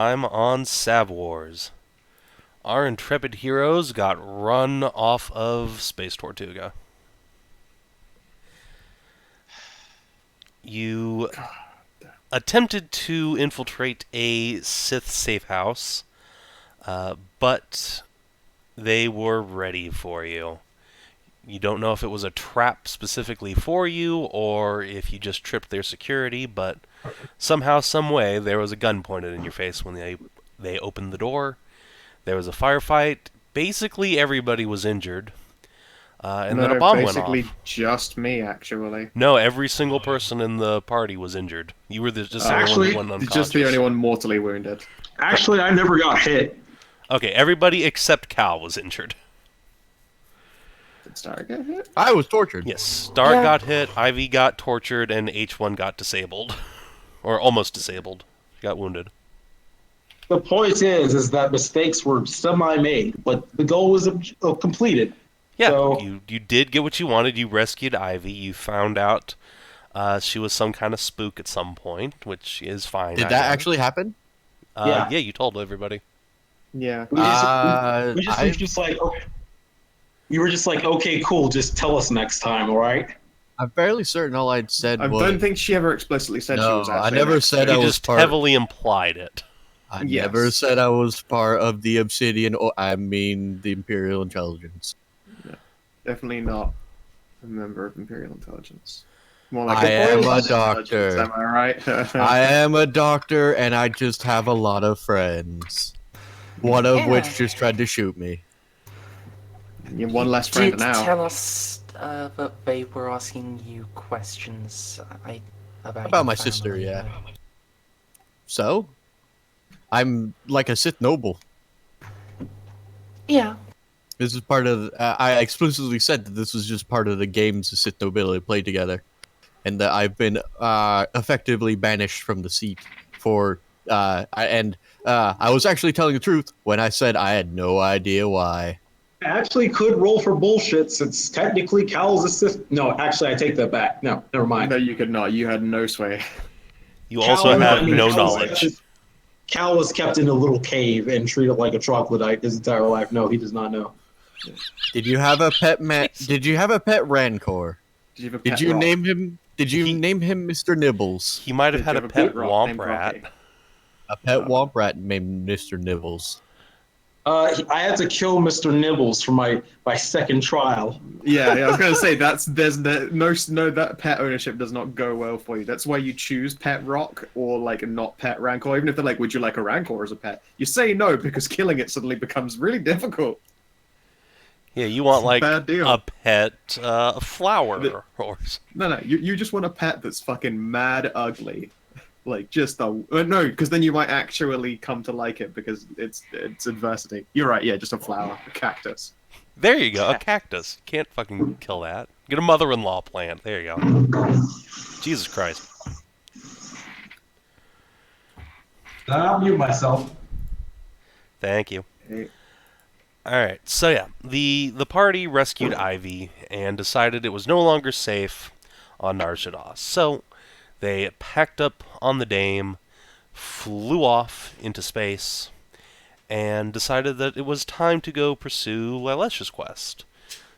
I'm on Sav Wars. Our intrepid heroes got run off of Space Tortuga. You God. attempted to infiltrate a Sith safe house, but they were ready for you. You don't know if it was a trap specifically for you or if you just tripped their security, but somehow, some way, there was a gun pointed in your face when they opened the door. There was a firefight. Basically, everybody was injured, and then a No, bomb went basically off. just me, actually. No, every single person in the party was injured. You were just the only Oh, one that Actually, went just the only unconscious. one mortally wounded. actually, I never got hit. Okay, everybody except Cal was injured. Did Star get hit? I was tortured. Yes, Stark Yeah. got hit, Ivy got tortured, and H1 got disabled. Or almost disabled. She got wounded. The point is that mistakes were semi-made, but the goal was completed. Yeah, So you did get what you wanted. You rescued Ivy. You found out she was some kind of spook at some point, which is fine. Did I that guess. actually happen? Yeah. Yeah, you told everybody. Yeah. I just like, okay. You were just like, okay, cool. Just tell us next time, all right? I'm fairly certain all I'd said I was don't think she ever explicitly said she no. was I actually never next said to I You it. was just part. heavily implied it. I Yes. never said I was part of the Obsidian. Or I mean the Imperial Intelligence. Definitely not a member of Imperial Intelligence. More like I am a Intelligence, doctor. am I right? I am a doctor, and I just have a lot of friends. One of Yeah. which just tried to shoot me. You're one less You friend did now. tell us that they were asking you questions about About your my family, sister, yeah. So, I'm like a Sith noble. Yeah. This is part of. I explicitly said that this was just part of the games the Sith nobility played together, and that I've been effectively banished from the seat for. I was actually telling the truth when I said I had no idea why. I actually could roll for bullshit since technically Cal's a Sith. No, actually, I take that back. No, never mind. No, you could not. You had no sway. You also had no knowledge. Cal was kept in a little cave and treated like a troglodyte his entire life. No, he does not know. Did you have a pet Jeez. Did you have a pet Rancor? Did you have a Did pet you rock? name him? Did you He- name him Mr. Nibbles? He might have Did had you a have pet rock womp named rat. Rocky? A pet womp rat named Mr. Nibbles. I had to kill Mr. Nibbles for my second trial. Yeah, I was gonna say there's no that pet ownership does not go well for you. That's why you choose pet rock or like not pet rancor. Even if they're like, would you like a rancor as a pet? You say no because killing it suddenly becomes really difficult. Yeah, you want It's a like bad deal. a pet flower or No, you just want a pet that's fucking mad ugly. Like just no, because then you might actually come to like it because it's adversity. You're right, yeah, just a flower, a cactus. There you go, a cactus. Can't fucking kill that. Get a mother-in-law plant. There you go. Jesus Christ. I'll mute myself. Thank you. Hey, Alright, so yeah, the party rescued Ivy and decided it was no longer safe on Nar Shaddaa. So they packed up on the Dame, flew off into space, and decided that it was time to go pursue Lalesh's quest.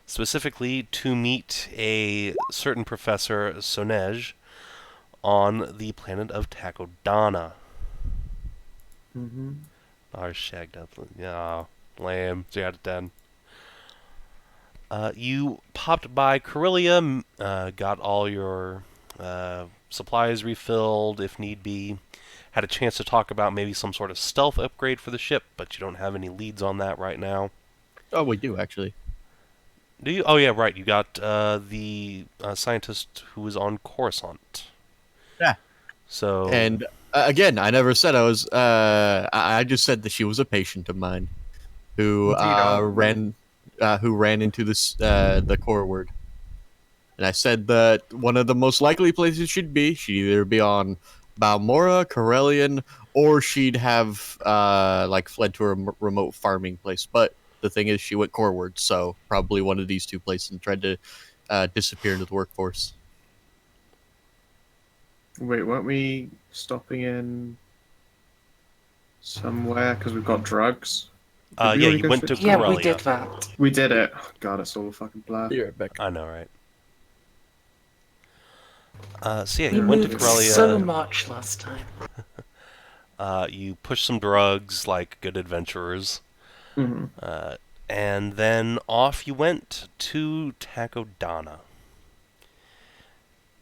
Specifically, to meet a certain Professor Sonej on the planet of Takodana. mm-hmm. Our shagged up. Yeah, lame. 0 out of 10. You popped by Corellia, got all your supplies refilled if need be. Had a chance to talk about maybe some sort of stealth upgrade for the ship, but you don't have any leads on that right now. Oh, we do actually. Do you? Oh, yeah, right. You got the scientist who was on Coruscant. Yeah. So. And again, I never said I was. I just said that she was a patient of mine who ran into this the core word. And I said that one of the most likely places she'd either be on Balmora, Corellian, or she'd have like fled to a remote farming place. But the thing is, she went coreward, so probably one of these two places and tried to disappear into the workforce. Wait, weren't we stopping in Somewhere, because we've got drugs. Did we Yeah, already you go went straight to Yeah, we Corellia. did that. We did it. God, it's all a fucking blur. Be right back. I know, right? So yeah, We you went to moved so Corellia. much last time. You pushed some drugs like good adventurers. Mhm. And then off you went to Takodana.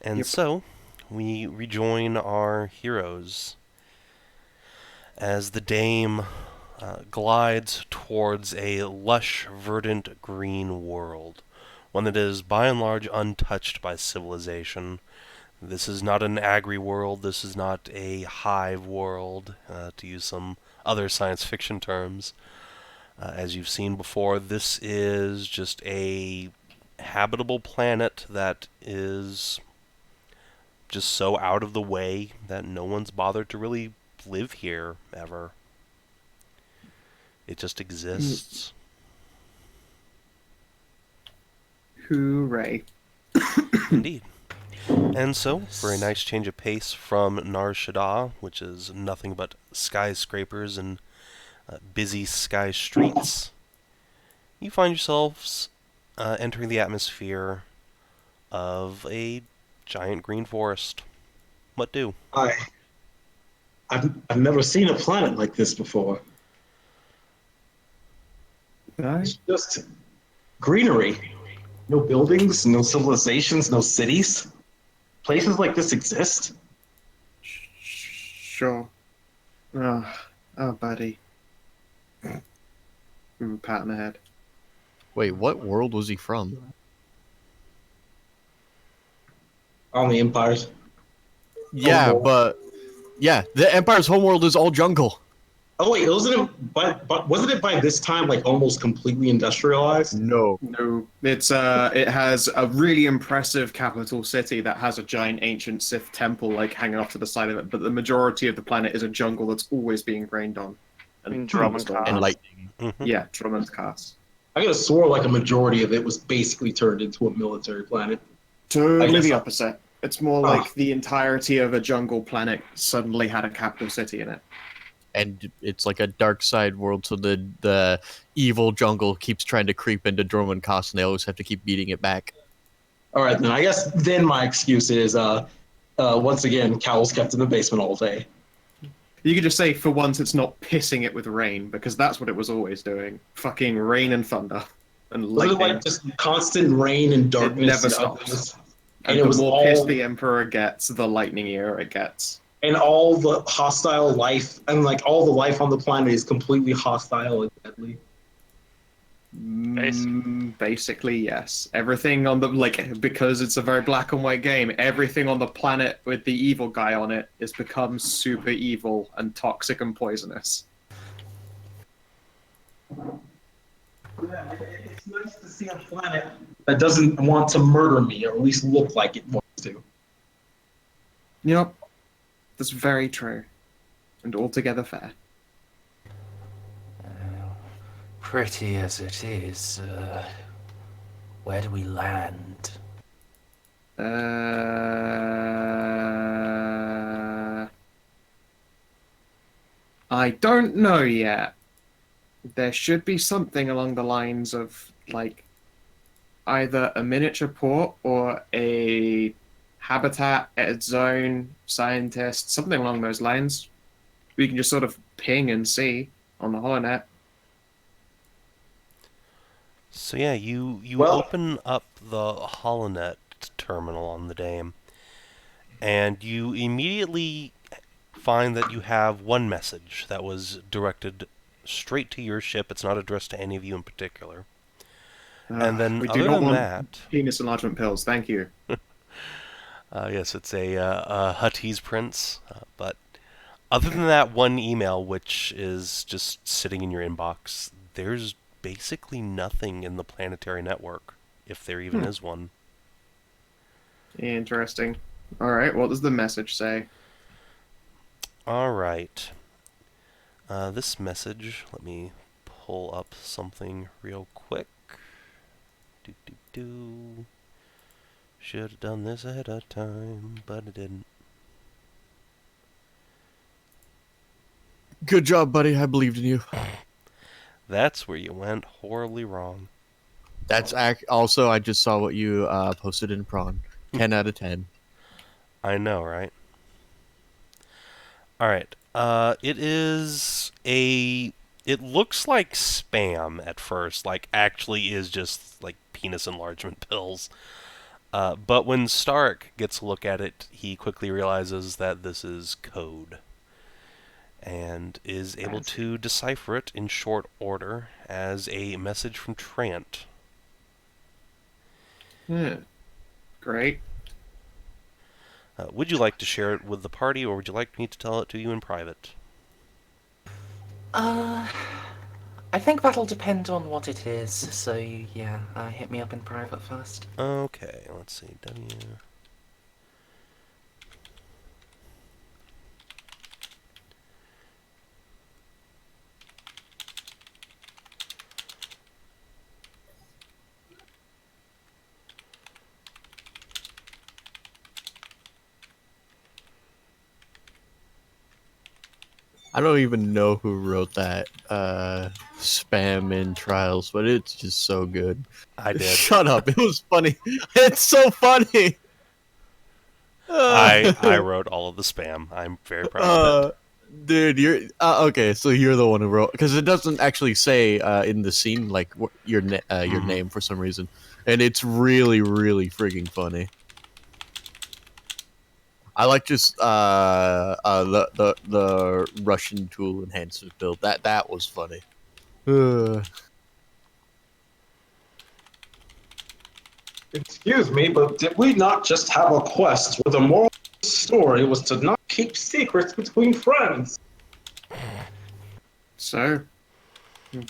And Yep. so, we rejoin our heroes as the dame glides towards a lush, verdant green world, one that is by and large untouched by civilization. This is not an agri world, this is not a hive world, to use some other science fiction terms. As you've seen before, this is just a habitable planet that is just so out of the way that no one's bothered to really live here ever. It just exists. Hooray. Indeed. And so, for a nice change of pace from Nar Shaddaa, which is nothing but skyscrapers and busy sky streets, you find yourselves entering the atmosphere of a giant green forest. What do? I've never seen a planet like this before. It's just greenery. No buildings, no civilizations, no cities. Places like this exist. Sure. Oh, buddy. Pat on the head. Wait, what world was he from? On the empires. Yeah, Homeworld. but yeah, the Empire's homeworld is all jungle. Oh wait, wasn't it by this time like almost completely industrialized? No. No, it has a really impressive capital city that has a giant ancient Sith temple like hanging off to the side of it, but the majority of the planet is a jungle that's always being rained on. In Drummond stormed. And Cast. lightning. Mm-hmm. Yeah, Drummond's cast. I could have swore like a majority of it was basically turned into a military planet. I Totally guess the I- opposite. It's more like the entirety of a jungle planet suddenly had a capital city in it. And it's like a dark side world, so the evil jungle keeps trying to creep into Drummond Cost, and they always have to keep beating it back. All right, then I guess then my excuse is once again, Cowl's kept in the basement all day. You could just say, for once, it's not pissing it with rain, because that's what it was always doing. Fucking rain and thunder. And Was it lightning. like just constant rain and darkness? never and stops. ugliness? And And it the was more pissed all the Emperor gets, the lightningier it gets. and all the hostile life and like all the life on the planet is completely hostile and deadly. Basically, yes. Everything on the because it's a very black and white game. Everything on the planet with the evil guy on it has become super evil and toxic and poisonous. Yeah, it's nice to see a planet that doesn't want to murder me, or at least look like it wants to. Yep, that's very true, and altogether fair. Pretty as it is, where do we land? I don't know yet. There should be something along the lines of like either a miniature port or a habitat zone scientist, something along those lines. We can just sort of ping and see on the HoloNet. So yeah, you Well- open up the HoloNet terminal on the Dame, and you immediately find that you have one message that was directed straight to your ship. It's not addressed to any of you in particular. And then, we other do not than want that, penis enlargement pills. Thank you. yes, it's a Huttese prince. But other than that one email, which is just sitting in your inbox, there's basically nothing in the planetary network, if there even is one. Interesting. All right. What does the message say? All right. This message, let me pull up something real quick. Do. Should have done this ahead of time, but I didn't. Good job, buddy. I believed in you. That's where you went horribly wrong. That's also, I just saw what you posted in Prawn. 10 out of 10. I know, right? Alright. It is a... It looks like spam at first, like actually is just like penis enlargement pills. But when Stark gets a look at it, he quickly realizes that this is code and is able to decipher it in short order as a message from Trant. Yeah. Great. Would you like to share it with the party, or would you like me to tell it to you in private? I think that'll depend on what it is, so yeah, hit me up in private first. Okay, let's see. W. I don't even know who wrote that spam in Trials, but it's just so good. I did. Shut up. It was funny. It's so funny. I wrote all of the spam. I'm very proud of it. Dude, you're okay. So you're the one who wrote, because it doesn't actually say in the scene like your name for some reason, and it's really really frigging funny. I like just the Russian tool enhancement build. That was funny. Excuse me, but did we not just have a quest where the moral of the story was to not keep secrets between friends? So,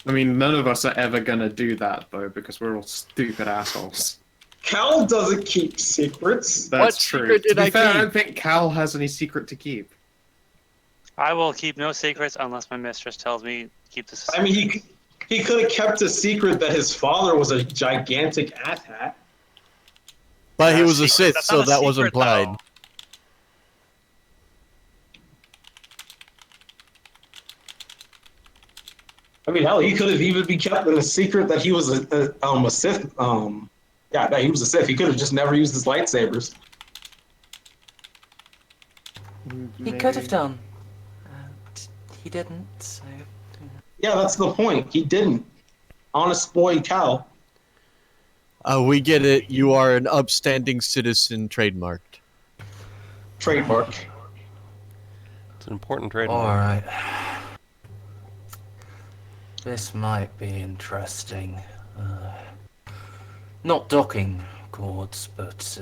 I mean, none of us are ever gonna do that though, because we're all stupid assholes. Cal doesn't keep secrets. That's What true. secret did To be I fair, I keep? don't think Cal has any secret to keep. I will keep no secrets unless my mistress tells me keep this. I mean, he could have kept a secret that his father was a gigantic asshat. But he Not a was a secret. Sith, That's so not a that was secret, implied. though. I mean, hell, he could have even been kept in a secret that he was a Sith. Yeah, that he was a Sith. He could have just never used his lightsabers. He could have done. He didn't, so... Yeah, that's the point. He didn't. Honest boy, Cal. We get it. You are an upstanding citizen, trademarked. Trademark. It's an important trademark. Alright. This might be interesting. Not docking cords, but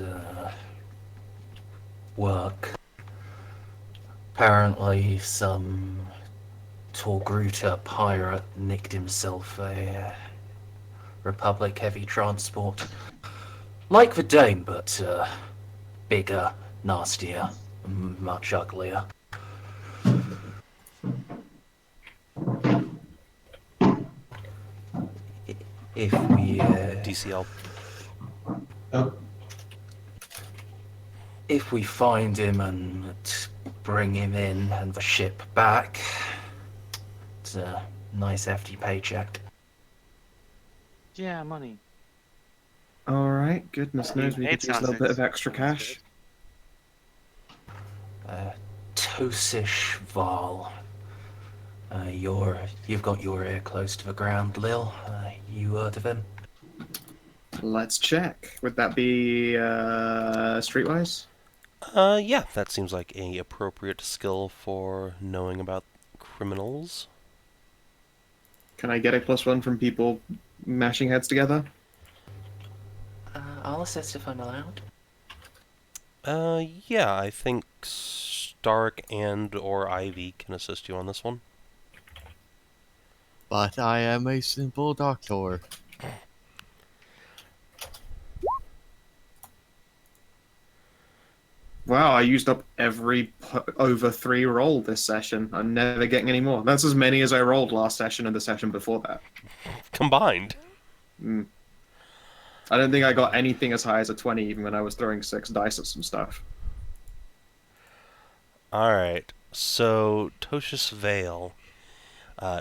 work. Apparently some Torgruta pirate nicked himself a Republic heavy transport. Like the Dame, but bigger, nastier, much uglier. If we DCL. Oh. if we find him and bring him in and the ship back, it's a nice hefty paycheck. Yeah, money. Alright, goodness knows we could Eight use a little bit of extra cash. Tosish Val. You've got your ear close to the ground, Lil. You heard of him? Let's check. Would that be streetwise? Yeah, that seems like a appropriate skill for knowing about criminals. Can I get a +1 from people mashing heads together? I'll assist if I'm allowed. Yeah, I think Stark and or Ivy can assist you on this one. But I am a simple doctor. Wow, I used up every over 3 roll this session. I'm never getting any more. That's as many as I rolled last session and the session before that. Combined. I don't think I got anything as high as a 20 even when I was throwing 6 dice at some stuff. Alright, so Toshis Vale.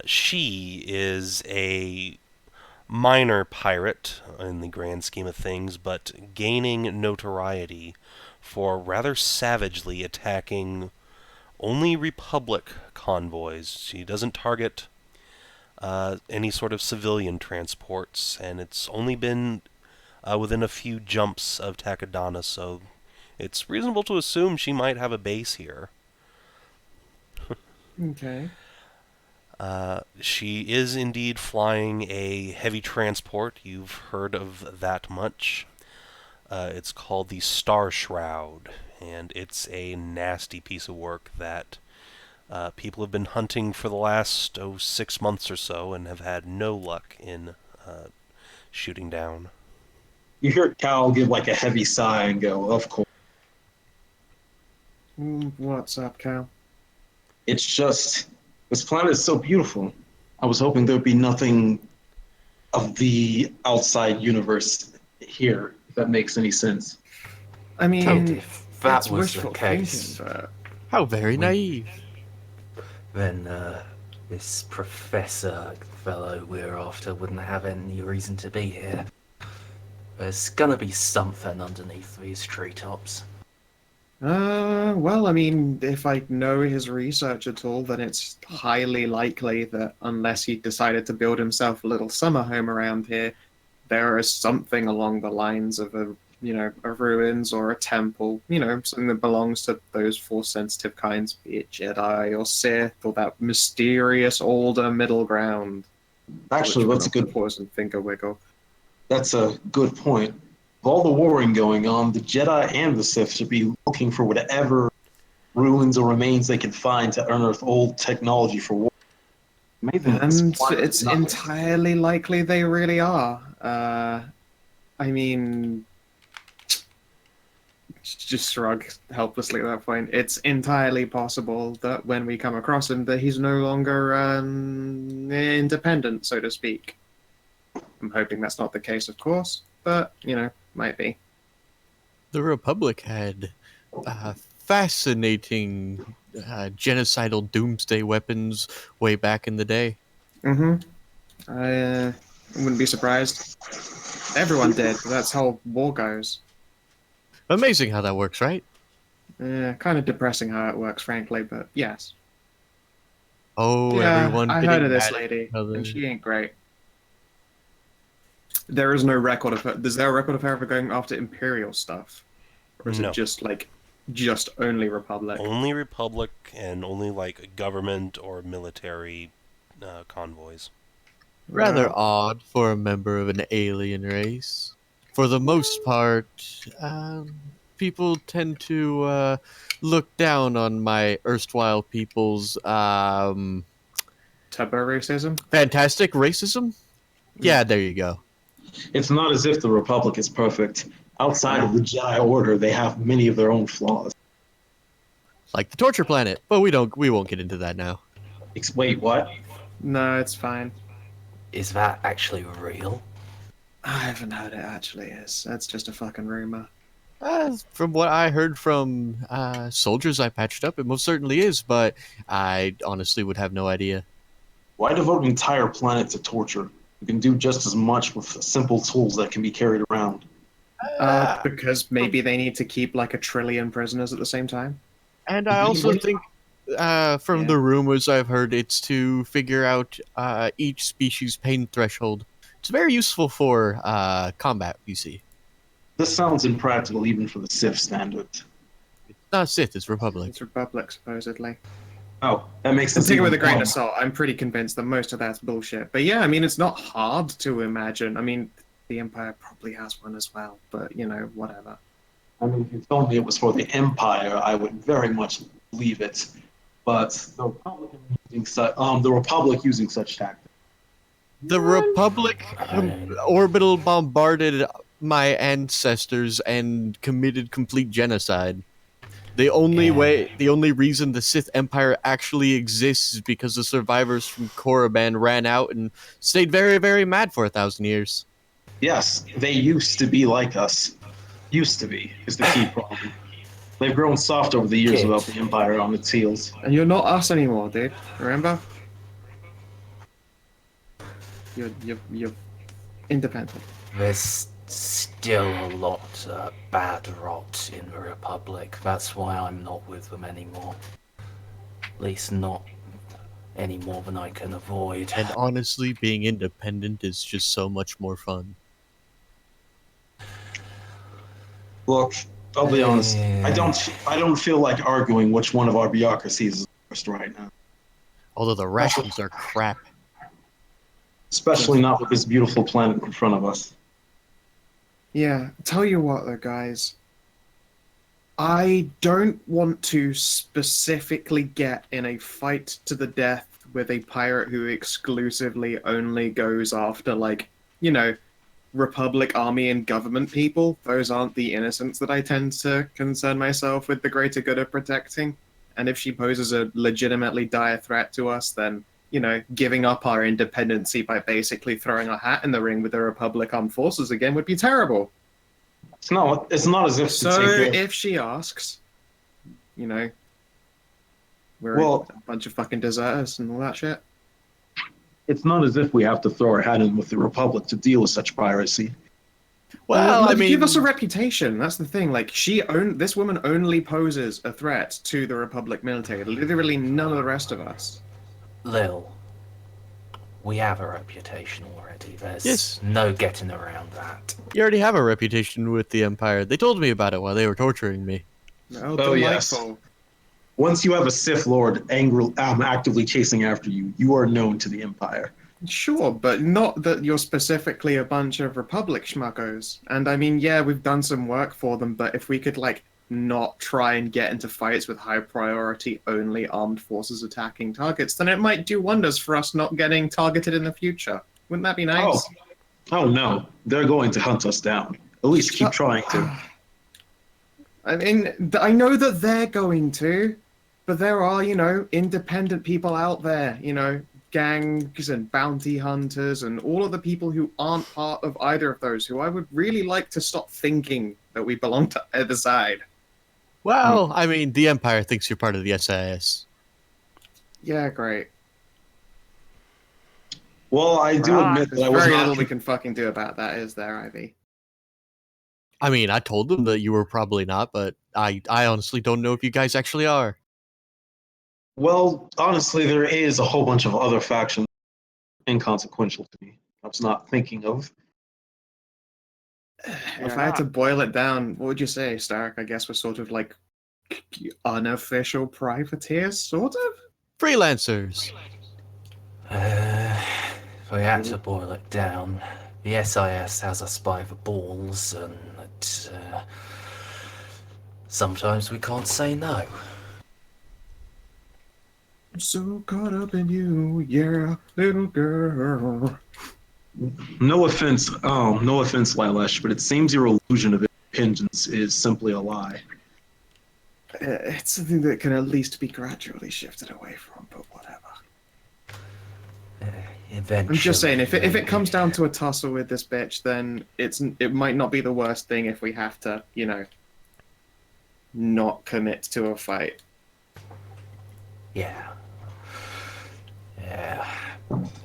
She is a minor pirate in the grand scheme of things, but gaining notoriety for rather savagely attacking only Republic convoys. She doesn't target any sort of civilian transports, and it's only been within a few jumps of Takodana, so it's reasonable to assume she might have a base here. Okay. She is indeed flying a heavy transport. You've heard of that much. It's called the Star Shroud, and it's a nasty piece of work that people have been hunting for the last 6 months or so and have had no luck in shooting down. You hear Cal give like a heavy sigh and go, "Of course." What's up, Cal? It's just this planet is so beautiful. I was hoping there'd be nothing of the outside universe here, if that makes any sense. I mean, If that it's was the wishful case, thinking, but How very naive. then this professor fellow we're after wouldn't have any reason to be here. There's gonna be something underneath these treetops. well, I mean, if I know his research at all, then it's highly likely that unless he decided to build himself a little summer home around here, there is something along the lines of a ruins or a temple, something that belongs to those force-sensitive kinds, be it Jedi or Sith or that mysterious older middle ground. Actually, Which that's a one of good the pause and finger wiggle. That's a good point. With all the warring going on, the Jedi and the Sith should be looking for whatever ruins or remains they can find to unearth old technology for war. Maybe this And planet it's is not- entirely likely they really are. I mean, just shrug helplessly at that point. It's entirely possible that when we come across him, that he's no longer independent, so to speak. I'm hoping that's not the case, of course, but might be. The Republic had fascinating genocidal doomsday weapons way back in the day. I wouldn't be surprised. Everyone did. That's how war goes. Amazing how that works, right? Kind of depressing how it works, frankly, but yes. Oh, Yeah, everyone I getting heard of this mad at lady, each other. and she ain't great. There is no record of her. Is there a record of her ever going after Imperial stuff? Or is No. it just only Republic? Only Republic and only like government or military convoys. Rather Well, odd for a member of an alien race. For the most part, people tend to look down on my erstwhile people's turbo racism? fantastic racism. Yeah, there you go. It's not as if the Republic is perfect. Outside of the Jedi Order, they have many of their own flaws. Like the torture planet, but we won't get into that now. Wait, what? No, it's fine. Is that actually real? I haven't heard it actually is. That's just a fucking rumor. From what I heard from soldiers I patched up, it most certainly is, but I honestly would have no idea. Why devote an entire planet to torture? You can do just as much with simple tools that can be carried around. Because maybe they need to keep like 1 trillion prisoners at the same time. And I also think, from the rumors I've heard, it's to figure out each species' pain threshold. It's very useful for combat, you see. This sounds impractical even for the Sith standards. It's not Sith, it's Republic. It's Republic, supposedly. Oh, that makes And sense. take it with a grain of salt. I'm pretty convinced that most of that's bullshit. But yeah, I mean, it's not hard to imagine. I mean, the Empire probably has one as well, but whatever. I mean, if you told me it was for the Empire, I would very much believe it. But the Republic using such tactics. The Republic orbital bombarded my ancestors and committed complete genocide. The only reason the Sith Empire actually exists is because the survivors from Korriban ran out and stayed very, very mad for 1,000 years. Yes, they used to be like us. Used to be is the key problem. They've grown soft over the years without the Empire on its heels. And you're not us anymore, dude. Remember? You're independent. There's still a lot of bad rot in the Republic. That's why I'm not with them anymore. At least not any more than I can avoid. And honestly, being independent is just so much more fun. Look, I'll be honest. I don't feel like arguing which one of our bureaucracies is first right now. Although the rations are crap. Especially not with this beautiful planet in front of us. Yeah, tell you what though, guys. I don't want to specifically get in a fight to the death with a pirate who exclusively only goes after, like, you know, Republic, army, and government people. Those aren't the innocents that I tend to concern myself with the greater good of protecting. And if she poses a legitimately dire threat to us, then, you know, giving up our independency by basically throwing our hat in the ring with the Republic Armed Forces again would be terrible. It's not as if So to take if she asks, you know, we're Well- a bunch of fucking deserters and all that shit. it's not as if we have to throw our hat in with the Republic to deal with such piracy. Well, I mean, give us a reputation. That's the thing. Like, this woman only poses a threat to the Republic military. Literally none of the rest of us. Lil, we have a reputation already. There's Yes. no getting around that. you already have a reputation with the Empire. They told me about it while they were torturing me. No, Oh, yes. delightful. Once you have a Sith Lord actively chasing after you, you are known to the Empire. Sure, but not that you're specifically a bunch of Republic schmuckos. And I mean, yeah, we've done some work for them, but if we could, like, not try and get into fights with high priority only armed forces attacking targets, then it might do wonders for us not getting targeted in the future. Wouldn't that be nice? Oh no, they're going to hunt us down. At least keep trying to. I mean, I know that they're going to, but there are, you know, independent people out there, you know, gangs and bounty hunters and all of the people who aren't part of either of those, who I would really like to stop thinking that we belong to either side. Well, I mean, the Empire thinks you're part of the SIS. Yeah, great. Well, I do admit that There's I was very not. little we can fucking do about that, is there, Ivy? I mean, I told them that you were probably not, but I honestly don't know if you guys actually are. Well, honestly, there is a whole bunch of other factions inconsequential to me. I was not thinking of. If I had to boil it down, what would you say, Stark? I guess we're sort of like unofficial privateers, sort of? Freelancers. If we had to boil it down, the SIS has us by the balls, and sometimes we can't say no. I'm so caught up in you, yeah, little girl. No offense, Lilash, but it seems your illusion of independence is simply a lie. It's something that can at least be gradually shifted away from, but whatever. Eventually. I'm just saying, if it comes down to a tussle with this bitch, then it might not be the worst thing if we have to, you know, not commit to a fight. Yeah.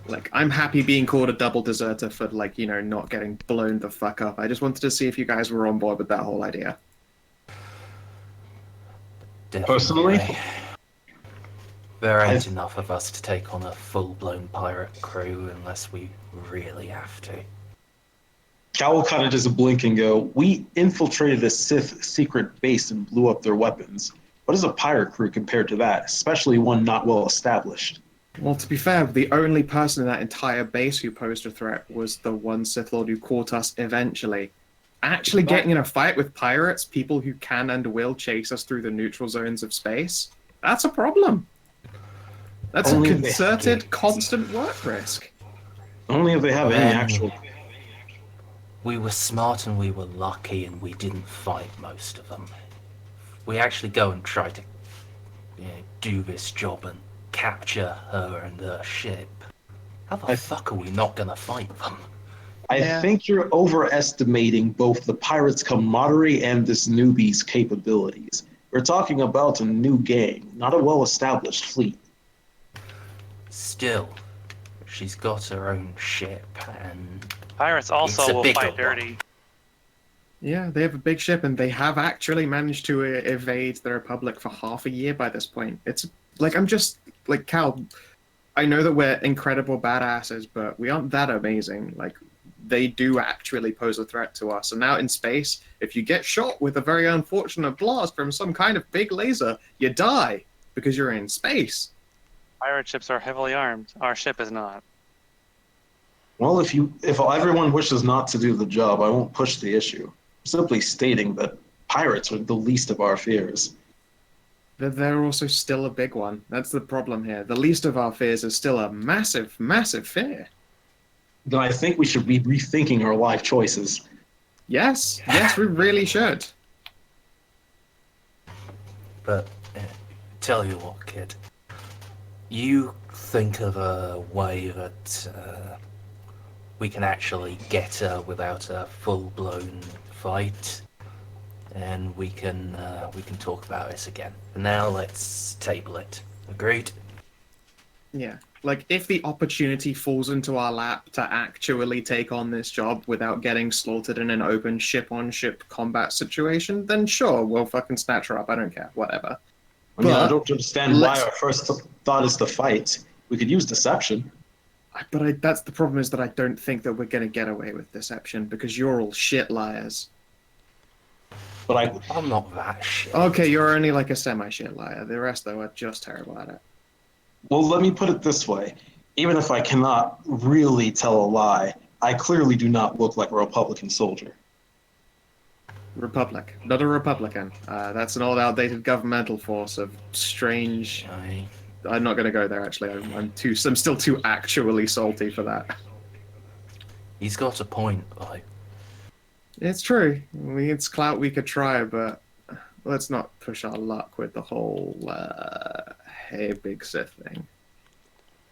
Like, I'm happy being called a double deserter for, like, you know, not getting blown the fuck up. I just wanted to see if you guys were on board with that whole idea. Definitely. Personally? There ain't enough of us to take on a full-blown pirate crew unless we really have to. Cal will kind of just blink and go, "We infiltrated a Sith secret base and blew up their weapons. What is a pirate crew compared to that, especially one not well established?" Well, to be fair, the only person in that entire base who posed a threat was the one Sith Lord who caught us eventually. Actually getting in a fight with pirates, people who can and will chase us through the neutral zones of space, that's a problem. That's Only a if they- concerted, constant work risk. Only if they have any actual. We were smart and we were lucky and we didn't fight most of them. We actually go and try to do this job and capture her and her ship. How the fuck are we not gonna fight them? I think you're overestimating both the pirates' camaraderie and this newbie's capabilities. We're talking about a new gang, not a well-established fleet. Still, She's got her own ship, and Pirates It's also a will bigger fight one. dirty. Yeah, they have a big ship, and they have actually managed to evade the Republic for half a year by this point. It's like, I'm just like, Cal, I know that we're incredible badasses, but we aren't that amazing. Like, they do actually pose a threat to us. And out in space, if you get shot with a very unfortunate blast from some kind of big laser, you die because you're in space. Pirate ships are heavily armed. Our ship is not. Well, if everyone wishes not to do the job, I won't push the issue. I'm simply stating that pirates are the least of our fears. They're also still a big one. That's the problem here. The least of our fears is still a massive, massive fear. Then I think we should be rethinking our life choices. Yes, we really should. But tell you what, kid. You think of a way that we can actually get her without a full-blown fight, and we can talk about this again. For now, let's table it. Agreed? Yeah. Like, if the opportunity falls into our lap to actually take on this job without getting slaughtered in an open ship-on-ship combat situation, then sure, we'll fucking snatch her up. I don't care. Whatever. I mean, I But don't understand why our first thought is to fight. We could use deception. But that's the problem, is that I don't think that we're going to get away with deception because you're all shit liars. But I'm not that shit. Okay, you're only like a semi-shit liar. The rest, though, are just terrible at it. well, let me put it this way. Even if I cannot really tell a lie, I clearly do not look like a Republican soldier. Republic, not a Republican. That's an old, outdated governmental force of strange. I'm not going to go there. Actually, I'm still too actually salty for that. He's got a point, like. It's true. It's clout we could try, but let's not push our luck with the whole hey big Sith thing.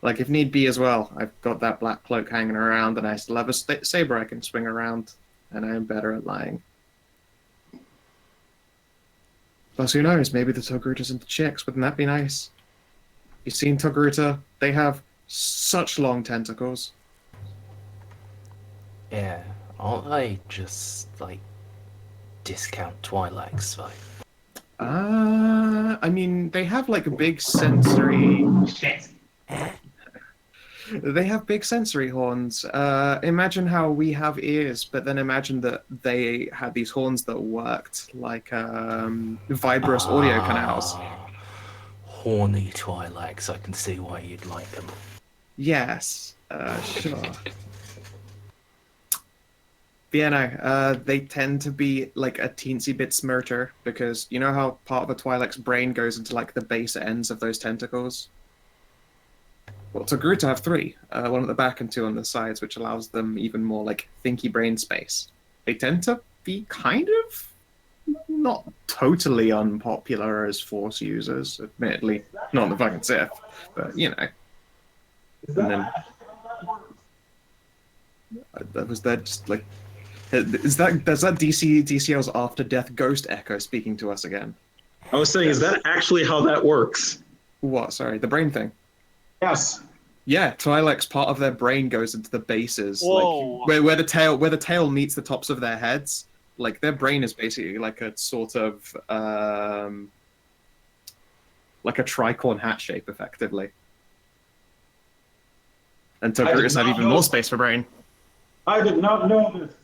Like, if need be as well, I've got that black cloak hanging around, and I still have a saber I can swing around, and I am better at lying. Plus, who knows? Maybe the Togrutas into chicks. Wouldn't that be nice? You've seen Togruta? They have such long tentacles. Yeah, aren't they just like discount Twi'leks, like? I mean, they have like a big sensory. They have big sensory horns. Imagine how we have ears, but then imagine that they had these horns that worked like vibrous audio canals. Horny Twi'leks, I can see why you'd like them. Yes, sure. But yeah, no, they tend to be like a teensy bit smirter because you know how part of a Twi'lek's brain goes into like the base ends of those tentacles? Well, Togruta have three, one at the back and two on the sides, which allows them even more like thinky brain space. They tend to be kind of not totally unpopular as Force users, admittedly, not the fucking Sith, but you know. And then that was that just like. Does that DCL's after death ghost echo speaking to us again? I was saying, is that actually how that works? What? Sorry, the brain thing. Yes. Yeah, Twi'leks, part of their brain goes into the bases, Whoa. like where the tail meets the tops of their heads. Like their brain is basically like a sort of like a tricorn hat shape, effectively. And Togrutas have even more space for brain. I did not know this.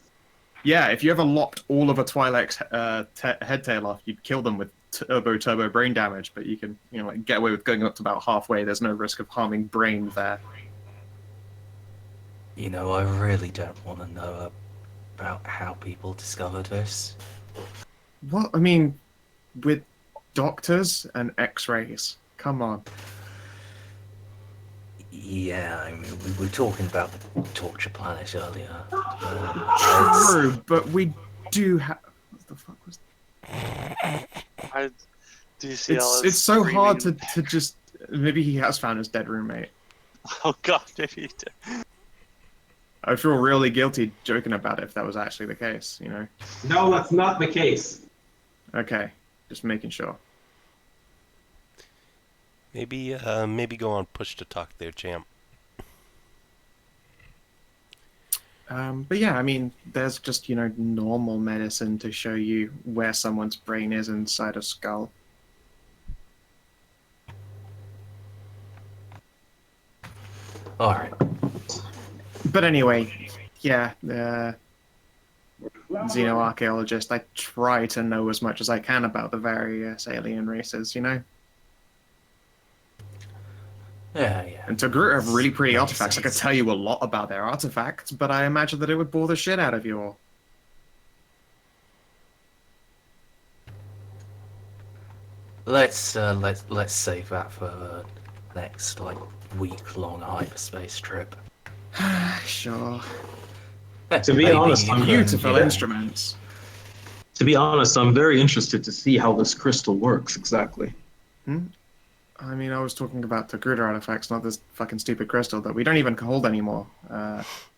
Yeah, if you ever lopped all of a Twi'lek's head tail off, you'd kill them with turbo brain damage, but you can, you know, like get away with going up to about halfway. There's no risk of harming brain there. You know, I really don't want to know about how people discovered this. Well, I mean, with doctors and X-rays, come on. Yeah, I mean, we were talking about the Torture Planet earlier. True, but we do have. What the fuck was? DCL It's so hard to just. Maybe he has found his dead roommate. Oh god, maybe you did. I feel really guilty joking about it if that was actually the case, you know? No, that's not the case. Okay, just making sure. Maybe go on push to talk there, champ. But yeah, I mean, there's just, normal medicine to show you where someone's brain is inside a skull. All right. But anyway, yeah, xenoarchaeologist, I try to know as much as I can about the various alien races. Yeah. And Togruta have really pretty Makes artifacts. I could sense. tell you a lot about their artifacts, but I imagine that it would bore the shit out of you all. Let's save that for the next week-long hyperspace trip. Sure. To be honest, I'm Beautiful yeah. instruments. To be honest, I'm very interested to see how this crystal works exactly. I mean, I was talking about Togruta artifacts, not this fucking stupid crystal that we don't even hold anymore.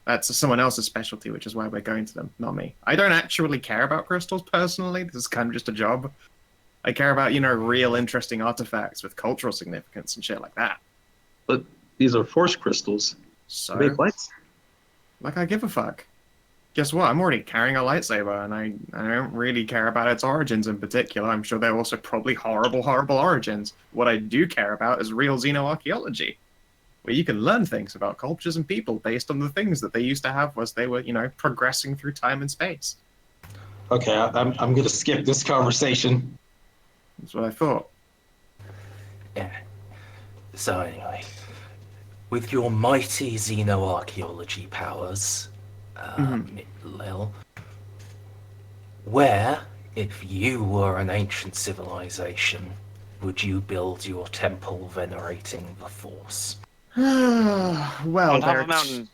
That's someone else's specialty, which is why we're going to them, not me. I don't actually care about crystals personally. This is kind of just a job. I care about, real interesting artifacts with cultural significance and shit like that. But these are force crystals. So, They make lights? like, I give a fuck. Guess what? I'm already carrying a lightsaber, and I don't really care about its origins in particular. I'm sure they're also probably horrible, horrible origins. What I do care about is real xenoarchaeology, where you can learn things about cultures and people based on the things that they used to have as they were, progressing through time and space. Okay, I'm going to skip this conversation. That's what I thought. Yeah. So anyway, with your mighty xenoarchaeology powers, Lil, where, if you were an ancient civilization, would you build your temple venerating the Force? Well, On top of a mountain.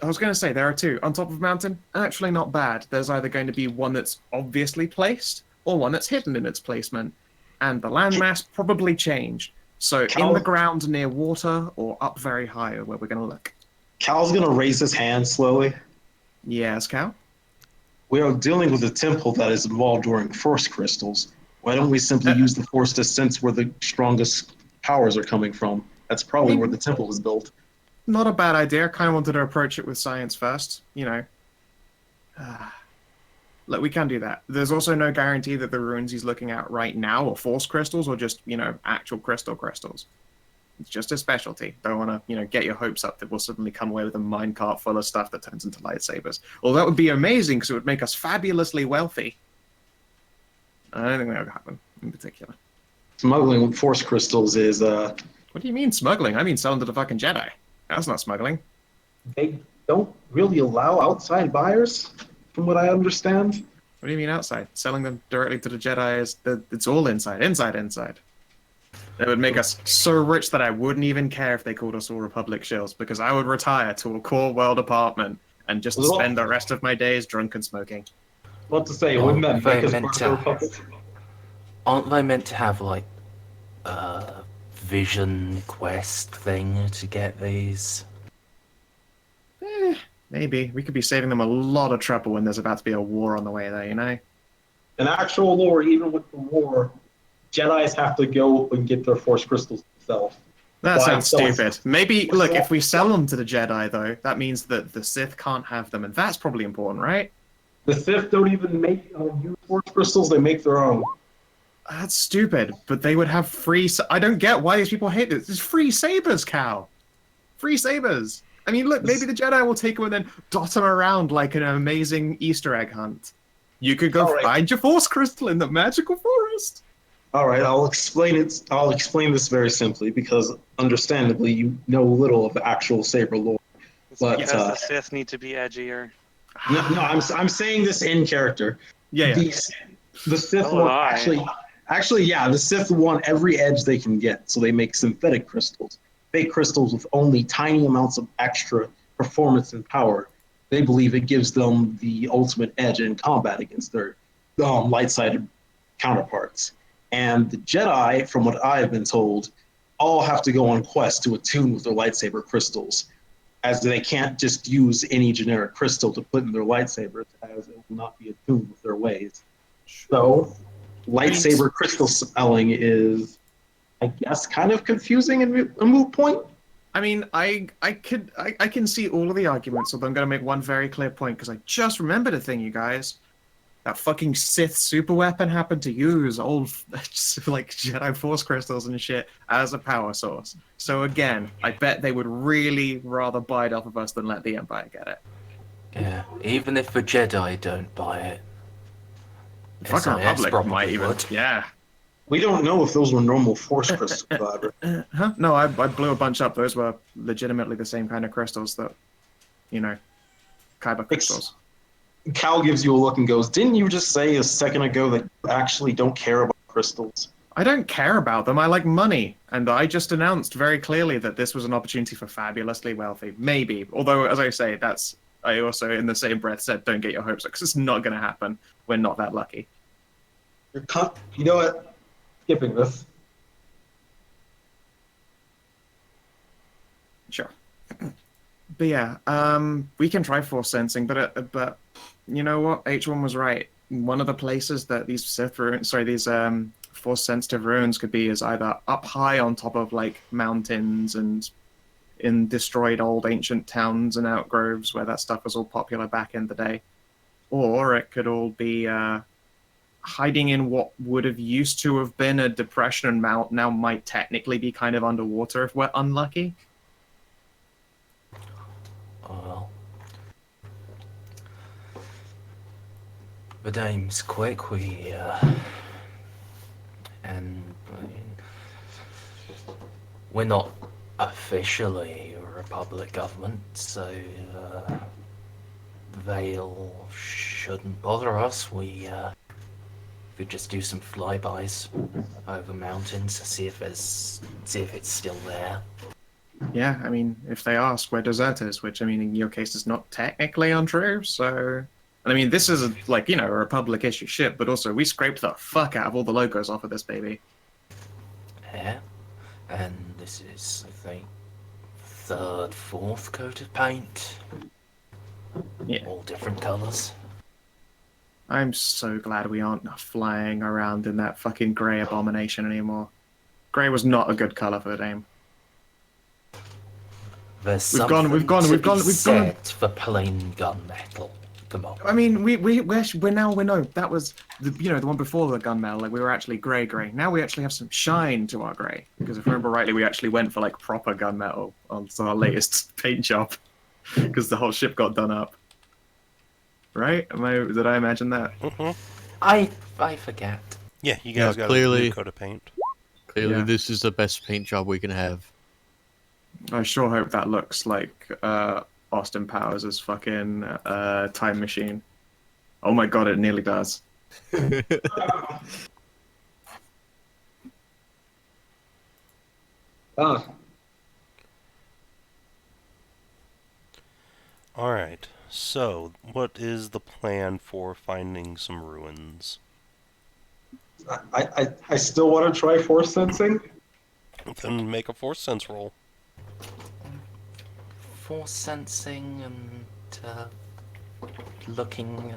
I was going to say, there are two. On top of a mountain, actually not bad. There's either going to be one that's obviously placed, or one that's hidden in its placement. And the landmass probably changed. So in the ground near water, or up very high where we're going to look. Cal's going to raise his hand slowly. Yes, Cal? We are dealing with a temple that is involved during force crystals. Why don't we simply use the force to sense where the strongest powers are coming from? That's probably where the temple was built. Not a bad idea. I kind of wanted to approach it with science first, Look, we can do that. There's also no guarantee that the ruins he's looking at right now are force crystals or just, actual crystals. It's just a specialty. Don't want to, get your hopes up that we'll suddenly come away with a minecart full of stuff that turns into lightsabers. Well, that would be amazing because it would make us fabulously wealthy. I don't think that would happen in particular. Smuggling with force crystals is, What do you mean smuggling? I mean selling to the fucking Jedi. That's not smuggling. They don't really allow outside buyers, from what I understand. What do you mean outside? Selling them directly to the Jedi it's all inside. Inside. It would make us so rich that I wouldn't even care if they called us all Republic shills, because I would retire to a core world apartment and just spend the rest of my days drunk and smoking. What to say? Wouldn't that make us part of the Republic? Aren't they meant to have a vision quest thing to get these? Maybe. We could be saving them a lot of trouble when there's about to be a war on the way there, In actual lore, even with the war, Jedis have to go and get their force crystals themselves. That sounds stupid. Maybe, look, if we sell them to the Jedi, though, that means that the Sith can't have them, and that's probably important, right? The Sith don't even use force crystals, they make their own. That's stupid, but they would have free... I don't get why these people hate this. It's free sabers, Cal. Free sabers. I mean, look, maybe the Jedi will take them and then dot them around like an amazing Easter egg hunt. You could go find your force crystal in the magical forest. All right, I'll explain it. I'll explain this very simply because, understandably, you know little of the actual saber lore. But because the Sith need to be edgier. No, I'm saying this in character. Yeah. The Sith the Sith want every edge they can get, so they make synthetic crystals, fake crystals with only tiny amounts of extra performance and power. They believe it gives them the ultimate edge in combat against their light-sided counterparts. And the Jedi, from what I've been told, all have to go on quests to attune with their lightsaber crystals, as they can't just use any generic crystal to put in their lightsabers, as it will not be attuned with their ways. So, lightsaber crystal spelling is, I guess, kind of confusing and a moot point. I mean, I can see all of the arguments, although I'm going to make one very clear point because I just remembered a thing, you guys. That fucking Sith super weapon happened to use old like Jedi Force crystals and shit as a power source. So again, I bet they would really rather buy it off of us than let the Empire get it. Yeah, even if the Jedi don't buy it, The fucking SIS Republic probably might even. would. Yeah. We don't know if those were normal Force crystals, Barbara. Huh? No, I blew a bunch up. Those were legitimately the same kind of crystals that, Kyber crystals. Cal gives you a look and goes, "Didn't you just say a second ago that you actually don't care about crystals?" I don't care about them. I like money. And I just announced very clearly that this was an opportunity for fabulously wealthy. Maybe. Although, as I say, I also, in the same breath, said don't get your hopes up, because it's not going to happen. We're not that lucky. You know what? Skipping this. Sure. But yeah, we can try force sensing, but you know what? H1 was right. One of the places that these force sensitive ruins could be is either up high on top of like mountains and in destroyed old ancient towns and outgroves where that stuff was all popular back in the day, or it could all be hiding in what would have used to have been a depression and now might technically be kind of underwater if we're unlucky. Well, the dame's quick, and we're not officially a republic government, so they shouldn't bother us. We could just do some flybys over mountains to see if it's still there. Yeah, I mean, if they ask, we're deserters, which, I mean, in your case is not technically untrue, so... And I mean, this is, a Republic-issue ship, but also we scraped the fuck out of all the logos off of this baby. Yeah, and this is, I think, third, fourth coat of paint. Yeah. All different colours. I'm so glad we aren't flying around in that fucking grey abomination anymore. Grey was not a good colour for the Dame. There's We've gone said for plain gunmetal. Come on. I mean, we're now that was the one before the gunmetal. Like we were actually grey. Now we actually have some shine to our grey because if I remember rightly, we actually went for like proper gunmetal on our latest paint job because the whole ship got done up. Right? Did I imagine that? Mm-hmm. I forget. Yeah, you guys got a new coat of paint. Clearly, Yeah. this is the best paint job we can have. I sure hope that looks like Austin Powers' fucking time machine. Oh my god, it nearly does. Ah, Alright, so what is the plan for finding some ruins? I still want to try Force sensing. Then make a force sense roll. Force sensing and looking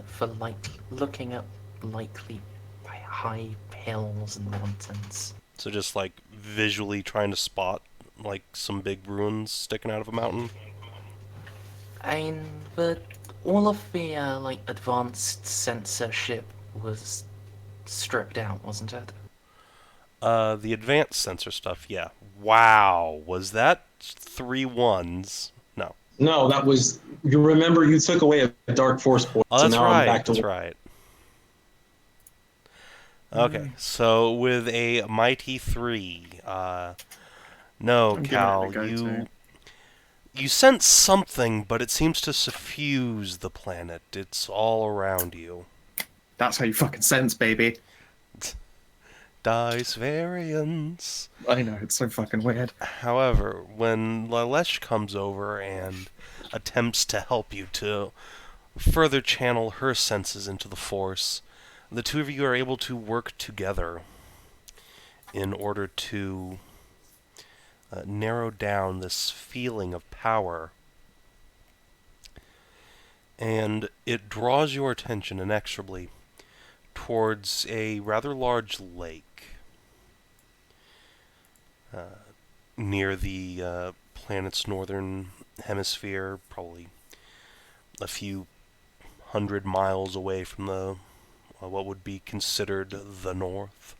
at likely high hills and mountains. So just like visually trying to spot like some big ruins sticking out of a mountain. But all of the advanced censorship was stripped out, wasn't it? The advanced sensor stuff, yeah. Wow, was that 3 1s? No. No, that was. You remember you took away a dark force point, Oh, so that's now I'm right. back to. That's right. Okay, so with a mighty 3, no, I'm Cal, giving it a go, you sense something, but it seems to suffuse the planet. It's all around you. That's how you fucking sense, baby. Dice variance. I know, it's so fucking weird. However, when Lalesh comes over and attempts to help you to further channel her senses into the Force, the two of you are able to work together in order to narrow down this feeling of power. And it draws your attention inexorably towards a rather large lake near the planet's northern hemisphere, probably a few 100 miles away from the what would be considered the north.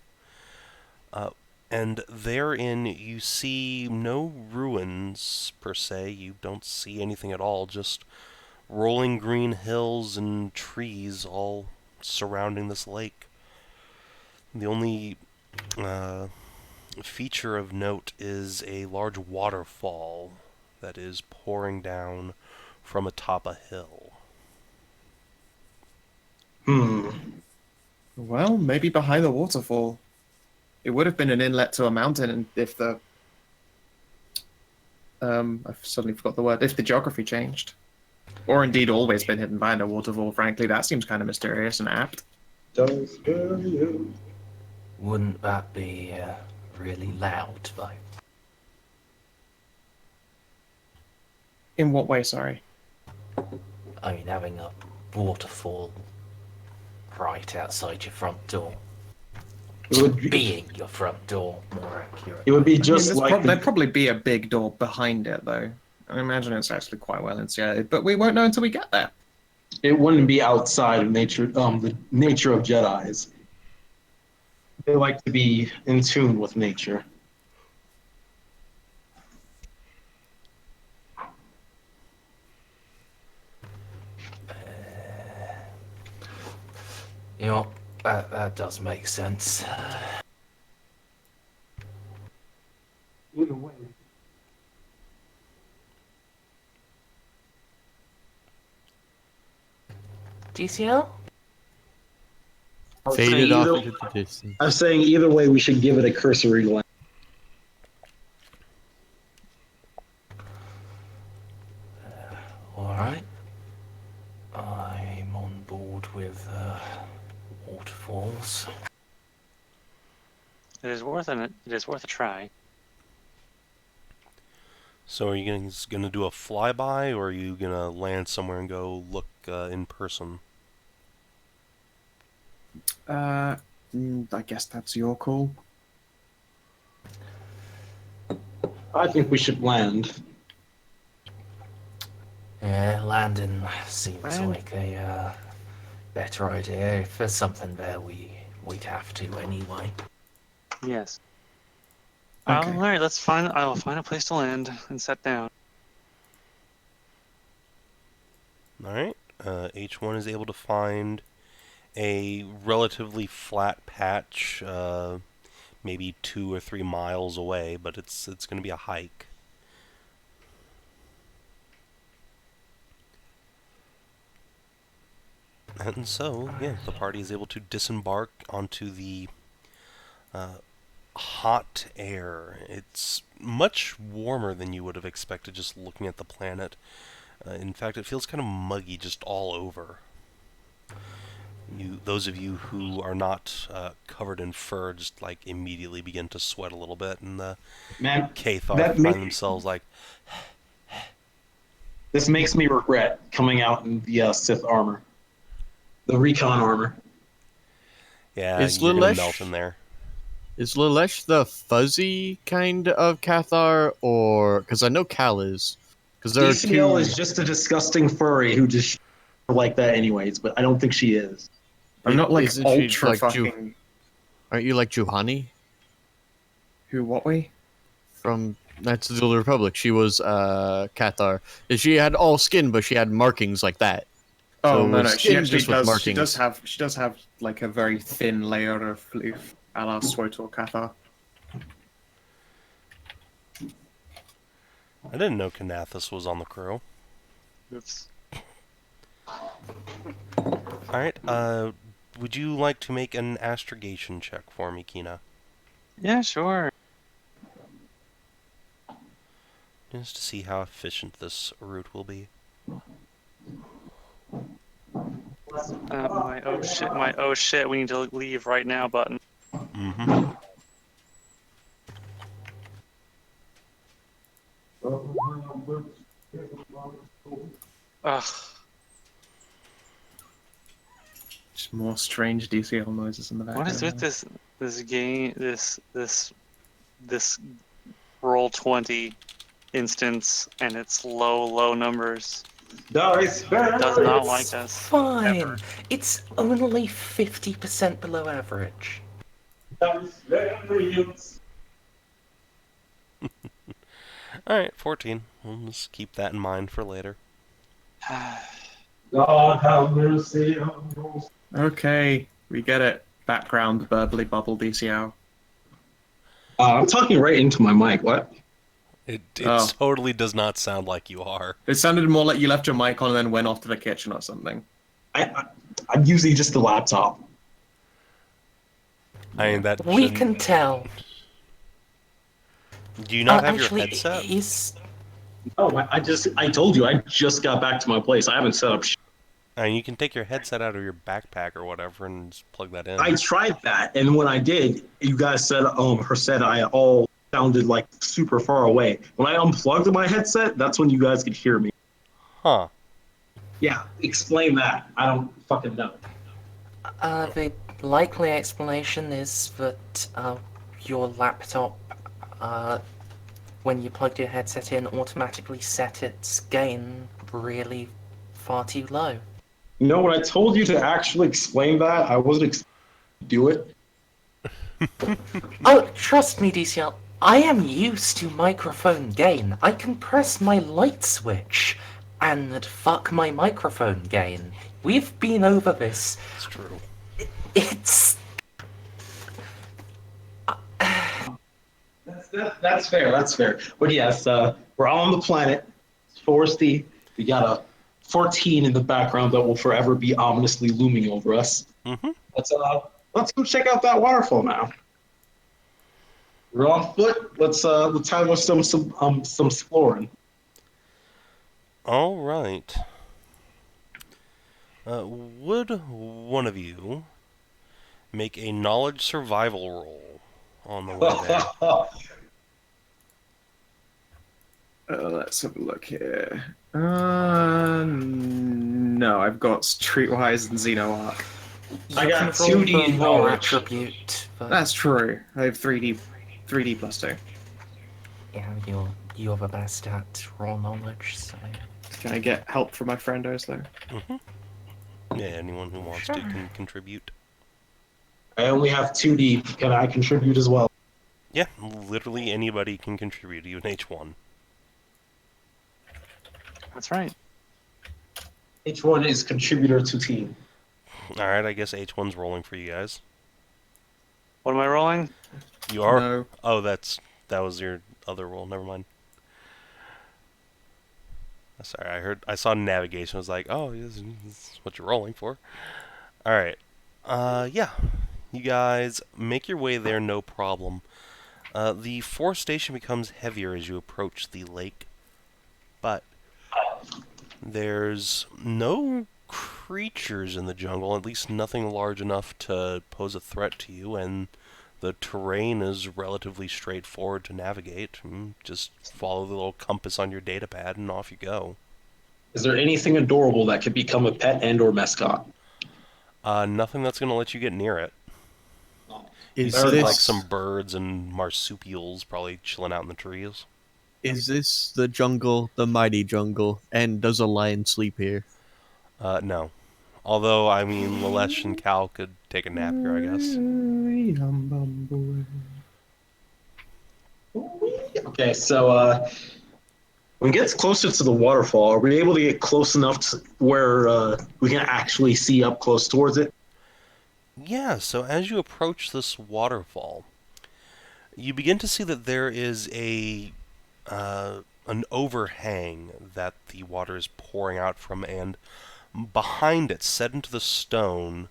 And therein you see no ruins per se. You don't see anything at all, just rolling green hills and trees all surrounding this lake. The only feature of note is a large waterfall that is pouring down from atop a hill. Well, maybe behind the waterfall. It would have been an inlet to a mountain, and if the I've suddenly forgot the word. If the geography changed, or indeed always been hidden behind a waterfall, frankly, that seems kind of mysterious and apt. Wouldn't that be really loud, though? In what way? Sorry. I mean, having a waterfall right outside your front door. It would be, Being your front door, more accurate. it would be just like there'd probably be a big door behind it, though. I imagine it's actually quite well insulated, but we won't know until we get there. it wouldn't be outside of nature. The nature of Jedi's. They like to be in tune with nature. You know, that does make sense. DCL? Faded off Either- into the distance. I'm saying either way, we should give it a cursory glance. Alright. I'm on board with waterfalls. It is worth a try. So are you gonna do a flyby, or are you gonna land somewhere and go look in person? I guess that's your call. I think we should land. Yeah, landing seems Land. like a better idea. If there's something there, we'd have to anyway. Yes. Okay. All right. I will find a place to land and set down. All right. H1 is able to find a relatively flat patch, maybe 2 or 3 miles away, but it's going to be a hike. And so, yeah, the party is able to disembark onto the hot air. It's much warmer than you would have expected just looking at the planet. In fact, it feels kind of muggy just all over. Those of you who are not covered in fur just like immediately begin to sweat a little bit, and the Man, Cathar that find makes- themselves like, this makes me regret coming out in the Sith armor. The recon armor. yeah, Is you're gonna Lilesh- melt in there. Is Lilesh the fuzzy kind of Cathar, or because I know Cal is? Because there are DCL two. is just a disgusting furry who just like that anyways, but I don't think she is. I'm not like Isn't she ultra like fucking. Aren't you like Juhani Who? What we? from Knights of the Old Republic? She was Cathar. She had all skin, but she had markings like that. Oh So no, no. She skin actually just with does. markings. She does have like a very thin layer of floof, a la Swotor Cathar. I didn't know Kanathis was on the crew. Oops. Alright, would you like to make an astrogation check for me, Kina? Yeah, sure. Just to see how efficient this route will be. My oh shit, we need to leave right now button. Mm-hmm. Ugh. Just more strange DCL noises in the background. What is with this game? This roll 20 instance, and it's low numbers. Dice Does not like It's us. fine. Ever. It's only 50% below average. variance. Alright, 14. We'll just keep that in mind for later. God have mercy on us. Okay, we get it. Background burbly bubble DCL. I'm talking right into my mic. What? It Oh. totally does not sound like you are. It sounded more like you left your mic on and then went off to the kitchen or something. I'm using just the laptop. I mean, that We shouldn't... can tell. Do you not have Actually, your headset? is Oh, I told you, I just got back to my place. I haven't set up. I mean, you can take your headset out of your backpack or whatever and just plug that in. I tried that, and when I did, you guys said, I all sounded like super far away. When I unplugged my headset, that's when you guys could hear me. Huh. Yeah, explain that. I don't fucking know. the likely explanation is that your laptop, when you plugged your headset in, automatically set its gain really far too low. You know, when I told you to actually explain that, I wasn't to do it. Oh, trust me, DCL. I am used to microphone gain. I can press my light switch and fuck my microphone gain. We've been over this. It's true. It's... That's fair. That's fair. But yes, we're all on the planet. It's foresty. We got a 14 in the background that will forever be ominously looming over us. Mm-hmm. Let's go check out that waterfall now. We're on foot. Let's have some exploring. All right. Would one of you make a knowledge survival roll on the way there? Let's have a look here. No, I've got Streetwise and Xenoarch. I got You can roll 2D the raw knowledge. attribute, but That's true. I have 3D plus 2. yeah, you have a best at raw knowledge, so Can I get help from my friendos though? Yeah, anyone who wants to can contribute. I only have 2D. Can I contribute as well? Yeah, literally anybody can contribute, even H1. That's right. H1 is contributor to team. Alright, I guess H1's rolling for you guys. What am I rolling? You are? No. Oh, that was your other roll, never mind. Sorry, I saw navigation, I was like, oh, this is what you're rolling for. Alright. Yeah. You guys make your way there, no problem. The forestation becomes heavier as you approach the lake, but there's no creatures in the jungle, at least nothing large enough to pose a threat to you, and the terrain is relatively straightforward to navigate. Just follow the little compass on your datapad and off you go. Is there anything adorable that could become a pet and/or mascot? Nothing that's going to let you get near it. Is You see, this like some birds and marsupials probably chilling out in the trees. is this the jungle, the mighty jungle, and does a lion sleep here? No. Although, I mean, Lalesh and Cal could take a nap here, I guess. Okay, so when it gets closer to the waterfall, are we able to get close enough to where we can actually see up close towards it? Yeah, so as you approach this waterfall, you begin to see that there is an overhang that the water is pouring out from, and behind it, set into the stone,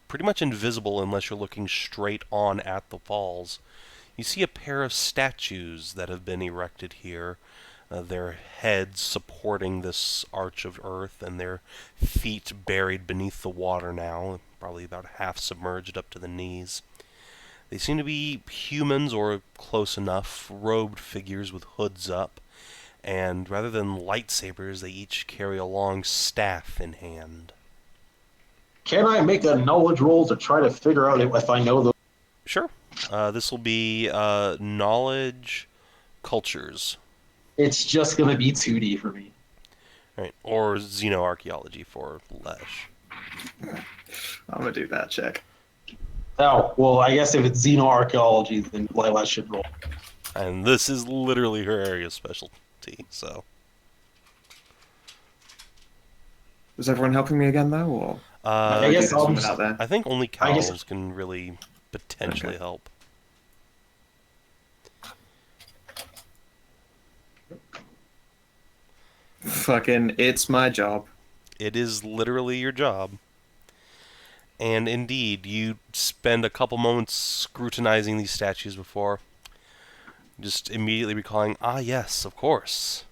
pretty much invisible unless you're looking straight on at the falls, you see a pair of statues that have been erected here, their heads supporting this arch of earth and their feet buried beneath the water now, probably about half submerged up to the knees. They seem to be humans, or close enough, robed figures with hoods up, and rather than lightsabers, they each carry a long staff in hand. Can I make a knowledge roll to try to figure out if I know those? Sure. This will be knowledge cultures. It's just gonna be 2D for me. Right. Or xenoarchaeology for Lesh. I'm gonna do that check. Oh, well, I guess if it's xenoarchaeology, then Layla should roll. And this is literally her area of specialty, so. Is everyone helping me again though, or Uh, I guess do this I'll one just, without there? I think only I guess- cows can really potentially Okay. help. Fucking, it's my job. It is literally your job. And indeed, you spend a couple moments scrutinizing these statues before just immediately recalling, yes, of course.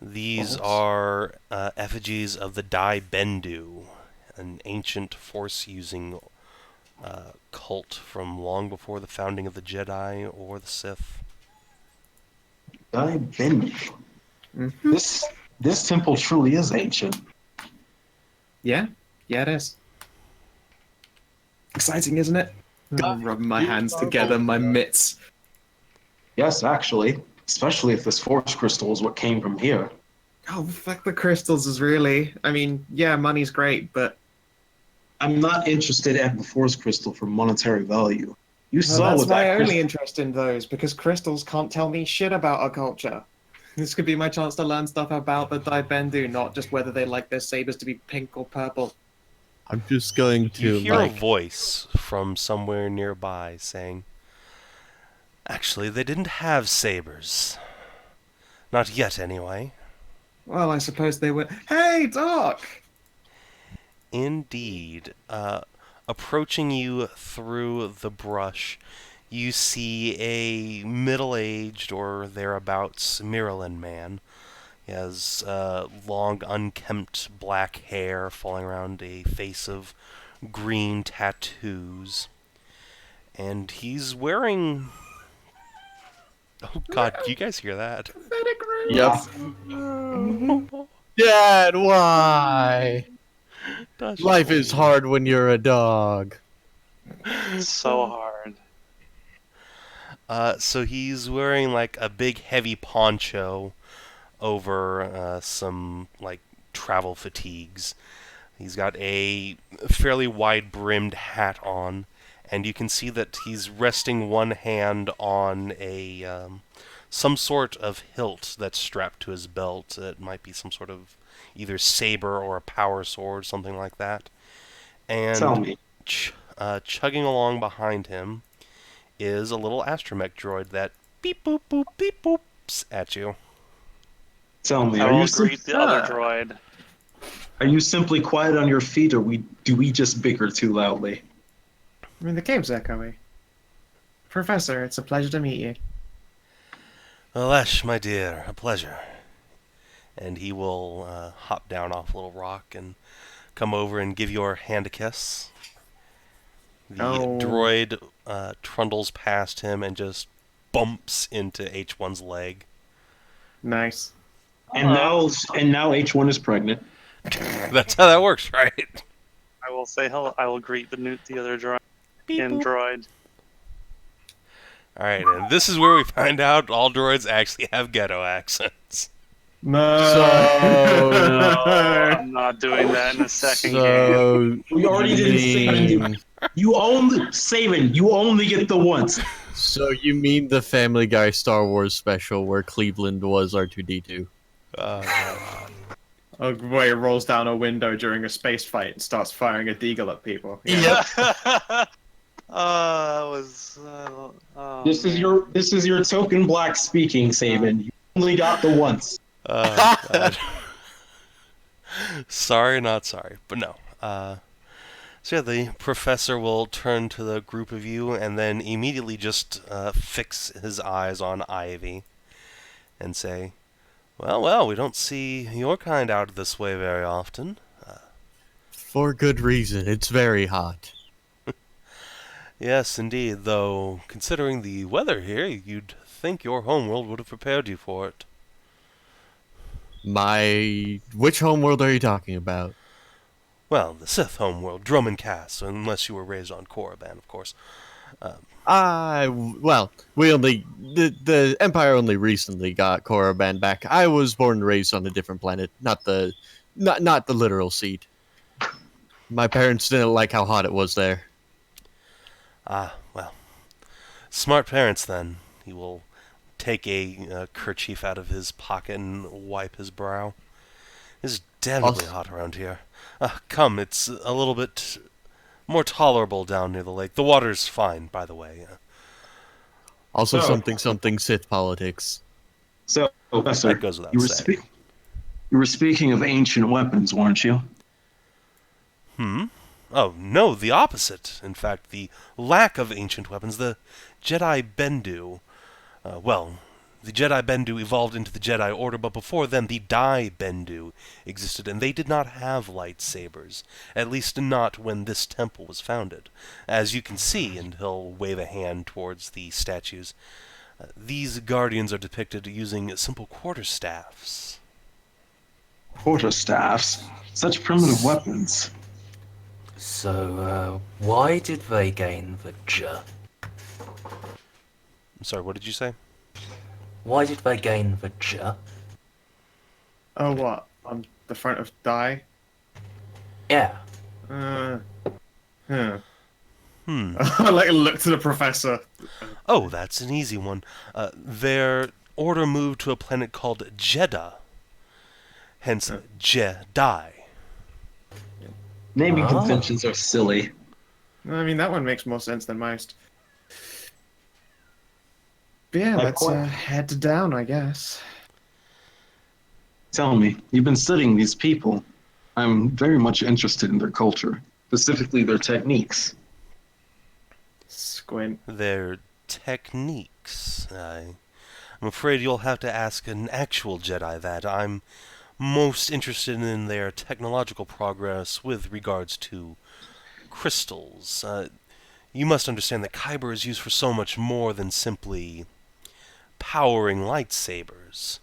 These What? are effigies of the Dai Bendu, an ancient force-using cult from long before the founding of the Jedi or the Sith. I've been. Mhm. This temple truly is ancient. Yeah, it is. Exciting, isn't it? Rubbing my hands together, my mitts. Yes, actually, especially if this force crystal is what came from here. Oh, fuck the crystals is really. I mean, yeah, money's great, but I'm not interested in the force crystal for monetary value. You well, saw that's what my that only crystal. interest in those because crystals can't tell me shit about our culture. This could be my chance to learn stuff about the Daibendu, not just whether they like their sabers to be pink or purple. I'm just going You to hear a like. voice from somewhere nearby saying, "Actually, they didn't have sabers. Not yet, anyway." Well, I suppose they were. Hey, Doc! Indeed. Approaching you through the brush, you see a middle-aged or thereabouts Miralin man. He has long, unkempt black hair falling around a face of green tattoos. And he's wearing... Oh god, do you guys hear that? Pathetic Yep. Dad, why? Gosh, Life is hard when you're a dog. So hard. So he's wearing like a big heavy poncho over some like travel fatigues. He's got a fairly wide-brimmed hat on, and you can see that he's resting one hand on a some sort of hilt that's strapped to his belt. It might be some sort of either saber or a power sword, something like that. Tell And me. chugging along behind him is a little astromech droid that beep boop boop beep boops at you. Tell me. I Are will you greet the other Ah. droid. are you simply quiet on your feet, or do we just bicker too loudly? I mean, the game's echoey. Professor, it's a pleasure to meet you. Lesh, my dear, a pleasure. And he will hop down off a little rock and come over and give your hand a kiss. The Oh. droid trundles past him and just bumps into H1's leg. Nice. And now H1 is pregnant. That's how that works, right? I will say hello. I will greet the other droid. Beep, boop. Android. Alright, and this is where we find out all droids actually have ghetto accents. No. I'm not doing that in a second game. So We already didn't say anything. You only get the once. So you mean the Family Guy Star Wars special where Cleveland was R2D2? Oh, boy, it rolls down a window during a space fight and starts firing a deagle at people. That was. Oh, This is your token black speaking, Saban. You only got the once. God. Sorry, not sorry, but no. So yeah, the professor will turn to the group of you and then immediately just fix his eyes on Ivy and say, well, we don't see your kind out this way very often. For good reason. It's very hot. Yes, indeed, though, considering the weather here, you'd think your homeworld would have prepared you for it. Which homeworld are you talking about? Well, the Sith homeworld, Drummond Cass, unless you were raised on Korriban, of course. The Empire only recently got Korriban back. I was born and raised on a different planet, not the literal seat. My parents didn't like how hot it was there. Ah, well. Smart parents, then. He will take a kerchief out of his pocket and wipe his brow. It's damnably hot around here. Come, it's a little bit more tolerable down near the lake. The water's fine, by the way. Also, So- something Sith politics. So, Professor, That goes without you were, saying. you were speaking of ancient weapons, weren't you? Oh, no, the opposite. In fact, the lack of ancient weapons, the Jedi Bendu. The Jedi Bendu evolved into the Jedi Order, but before them, the Dai Bendu existed, and they did not have lightsabers. At least not when this temple was founded. As you can see, and he'll wave a hand towards the statues, these guardians are depicted using simple quarterstaffs. Quarterstaffs? Such primitive weapons. So, why did they gain the J? I'm sorry, what did you say? Why did they gain the J? Oh, what? On the front of die? Yeah. Huh. Hmm. I like look to the professor. Oh, that's an easy one. Their order moved to a planet called Jeddah. Hence, Jedi. Naming Ah. conventions are silly. I mean, that one makes more sense than most. But yeah, My let's point- head down, I guess. Tell me, you've been studying these people. I'm very much interested in their culture, specifically their techniques. Squint. Their techniques. I'm afraid you'll have to ask an actual Jedi that. I'm most interested in their technological progress with regards to crystals. You must understand that Kyber is used for so much more than simply powering lightsabers.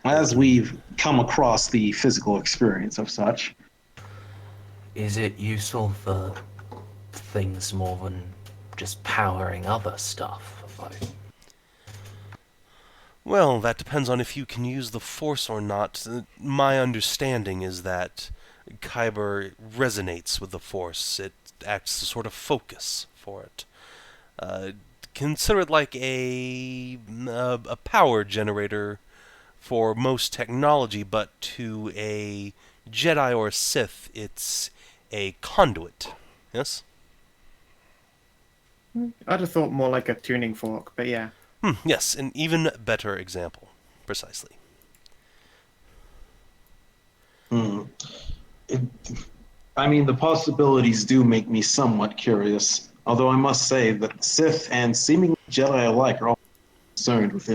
As we've come across the physical experience of such, Is it useful for things more than just powering other stuff? Like, Well, that depends on if you can use the Force or not. My understanding is that Kyber resonates with the Force. It acts as a sort of focus for it. Consider it like a power generator for most technology, but to a Jedi or a Sith, it's a conduit. Yes? I'd have thought more like a tuning fork, but yeah. Yes, an even better example. Precisely. I mean, the possibilities do make me somewhat curious. Although I must say that Sith and seemingly Jedi alike are all concerned with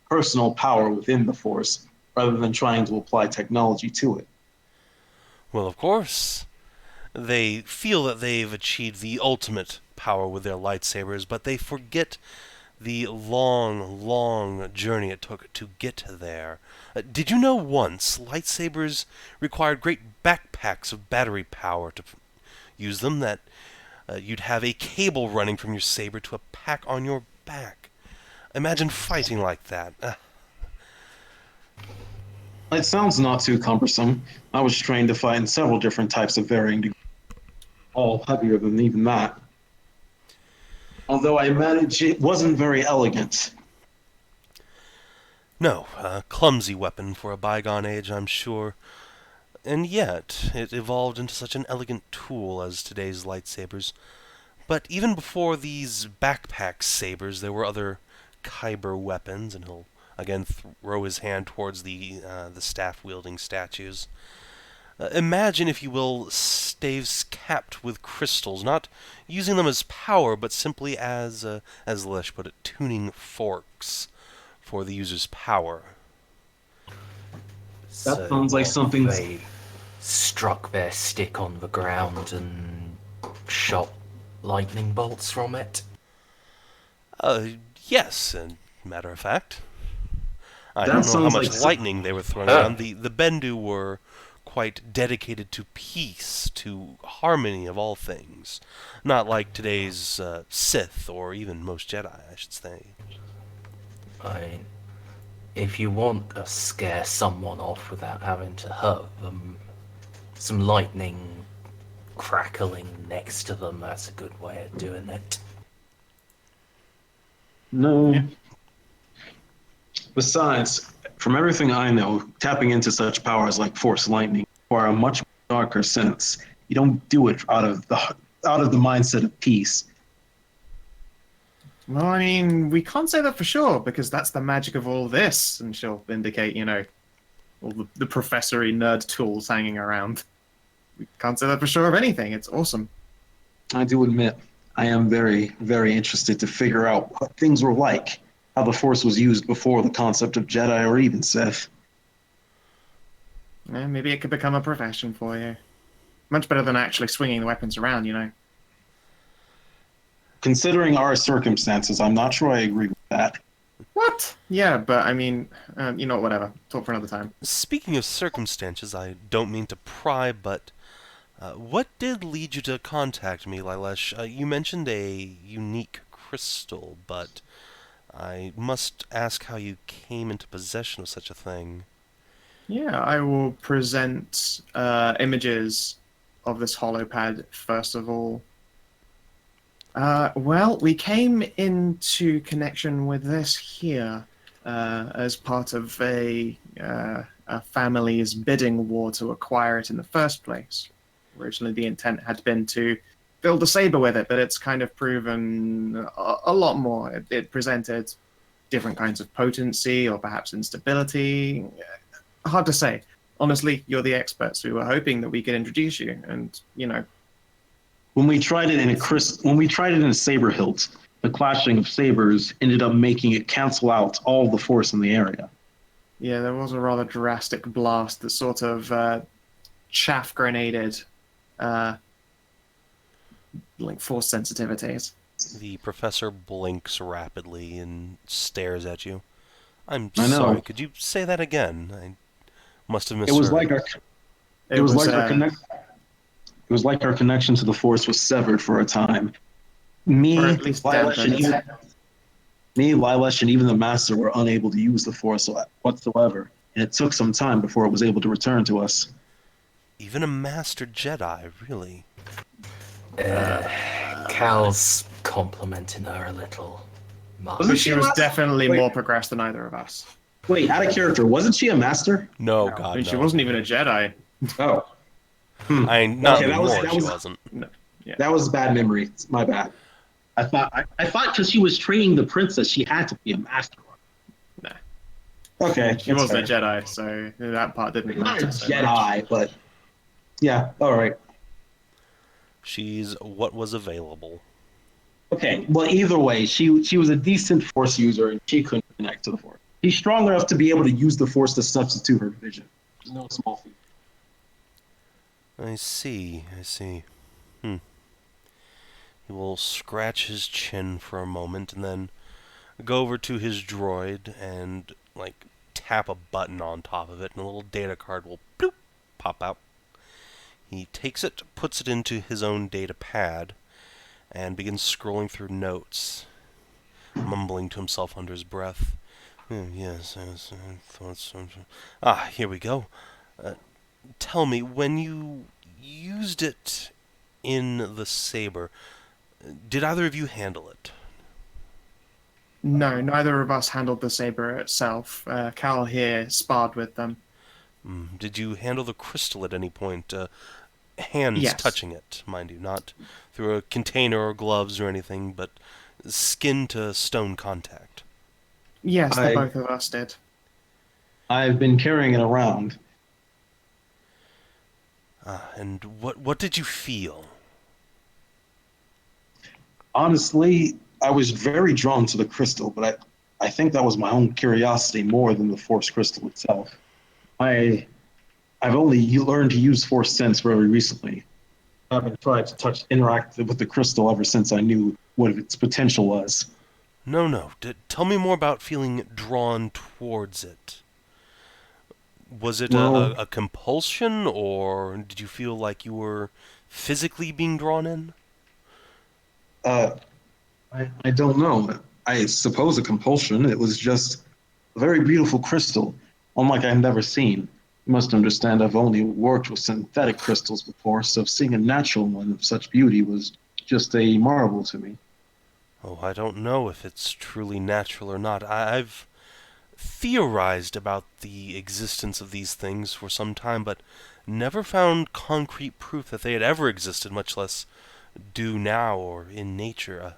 personal power within the Force, rather than trying to apply technology to it. Well, of course. They feel that they've achieved the ultimate power with their lightsabers, but they forget the long, long journey it took to get there. Did you know once lightsabers required great backpacks of battery power to use them, that you'd have a cable running from your saber to a pack on your back? Imagine fighting like that. It sounds not too cumbersome. I was trained to fight in several different types of varying degrees, all heavier than even that. Although I managed, it wasn't very elegant. No, a clumsy weapon for a bygone age, I'm sure. And yet, it evolved into such an elegant tool as today's lightsabers. But even before these backpack sabers, there were other Kyber weapons, and he'll again throw his hand towards the staff-wielding statues. Imagine, if you will, staves capped with crystals, not using them as power, but simply as Lesh put it, tuning forks for the user's power. That sounds like what, something- they struck their stick on the ground and shot lightning bolts from it. Yes, matter of fact. I That don't know how sounds much like lightning they were throwing Ah. around. The Bendu were quite dedicated to peace, to harmony of all things. Not like today's Sith, or even most Jedi, I should say. I, if you want to scare someone off without having to hurt them, some lightning crackling next to them, that's a good way of doing it. No. Yeah. Besides, from everything I know, tapping into such powers like Force Lightning require a much darker sense. You don't do it out of the mindset of peace. Well, I mean, we can't say that for sure because that's the magic of all this, and she'll indicate, all the professory nerd tools hanging around. We can't say that for sure of anything. It's awesome. I do admit, I am very, very interested to figure out what things were like, how the Force was used before the concept of Jedi or even Sith. Maybe it could become a profession for you. Much better than actually swinging the weapons around. Considering our circumstances, I'm not sure I agree with that. What? Yeah, but I mean, whatever. Talk for another time. Speaking of circumstances, I don't mean to pry, but what did lead you to contact me, Lilesh? You mentioned a unique crystal, but I must ask how you came into possession of such a thing. Yeah, I will present images of this holopad first of all. Well, we came into connection with this here as part of a family's bidding war to acquire it in the first place. Originally, the intent had been to build a saber with it, but it's kind of proven a lot more. It presented different kinds of potency or perhaps instability. Hard to say. Honestly, you're the experts. We were hoping that we could introduce you, and When we tried it in a saber hilt, the clashing of sabers ended up making it cancel out all the force in the area. yeah, there was a rather drastic blast that sort of chaff grenaded force sensitivities. The professor blinks rapidly and stares at you. I'm I know. sorry, could you say that again? I must have It misheard. was like our connection to the force was severed for a time. Me, Or at least Lilesh, and even the master were unable to use the force whatsoever, and it took some time before it was able to return to us. Even a master Jedi, really? Cal's complimenting her a little much. Wasn't She she was last- definitely Wait. more progressed than either of us. Wait, out of character, wasn't she a master? No, I God, mean, no. she wasn't even a Jedi. Oh, Not Okay, anymore, that she was- wasn't. that was a bad memory. It's my bad. I thought because she was training the princess, she had to be a master. Nah. Okay, She wasn't a Jedi, so that part didn't Not a matter. so much. Jedi, but yeah, all right. She's what was available. Okay, well, either way, she was a decent force user, and she couldn't connect to the force. She's strong enough to be able to use the force to substitute her vision. No small feat. I see. He will scratch his chin for a moment and then go over to his droid and, tap a button on top of it, and a little data card will bloop, pop out. He takes it, puts it into his own data pad, and begins scrolling through notes, mumbling to himself under his breath. Yes, I thought so. Here we go. Tell me, when you used it in the saber, did either of you handle it? No, neither of us handled the saber itself. Cal here sparred with them. Did you handle the crystal at any point? Hands Yes. touching it, mind you, not through a container or gloves or anything, but skin to stone contact. Yes, the I- both of us did. I've been carrying it around. And what did you feel? Honestly, I was very drawn to the crystal, but I think that was my own curiosity more than the force crystal itself. I've only learned to use force sense very recently. I haven't tried to interact with the crystal ever since I knew what its potential was. No. Tell me more about feeling drawn towards it. Was it Well- a compulsion, or did you feel like you were physically being drawn in? Uh, I don't know. I suppose a compulsion. It was just a very beautiful crystal, unlike I've never seen. You must understand I've only worked with synthetic crystals before, so seeing a natural one of such beauty was just a marvel to me. Oh, I don't know if it's truly natural or not. I've theorized about the existence of these things for some time, but never found concrete proof that they had ever existed, much less do now or in nature.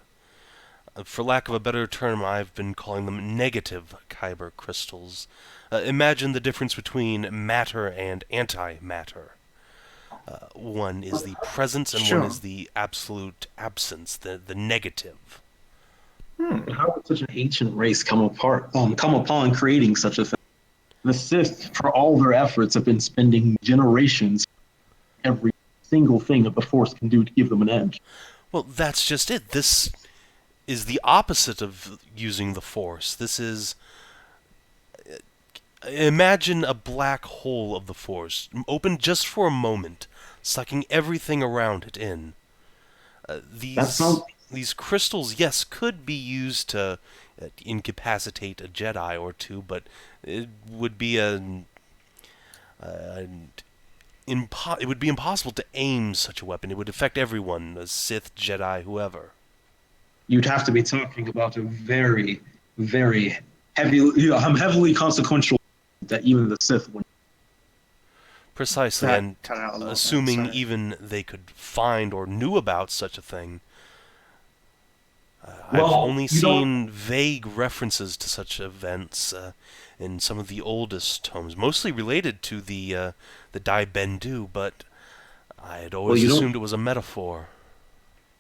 For lack of a better term, I've been calling them negative kyber crystals. Imagine the difference between matter and antimatter. One is the presence, and one Sure. is the absolute absence, the negative. How would such an ancient race come upon creating such a thing? The Sith, for all their efforts, have been spending generations every single thing that the Force can do to give them an edge. Well, that's just it. This is the opposite of using the Force. This is. Imagine a black hole of the Force, open just for a moment, sucking everything around it in. That's not. These crystals, yes, could be used to incapacitate a Jedi or two, but it would be it would be impossible to aim such a weapon. It would affect everyone, a Sith, Jedi, whoever. You'd have to be talking about a very, very heavily consequential that even the Sith would. Precisely, That and cut out a lot, assuming so- even they could find or knew about such a thing, I've Well, only you don't- seen vague references to such events in some of the oldest tomes, mostly related to the Dai Bendu, but I had always you don't- assumed it was a metaphor.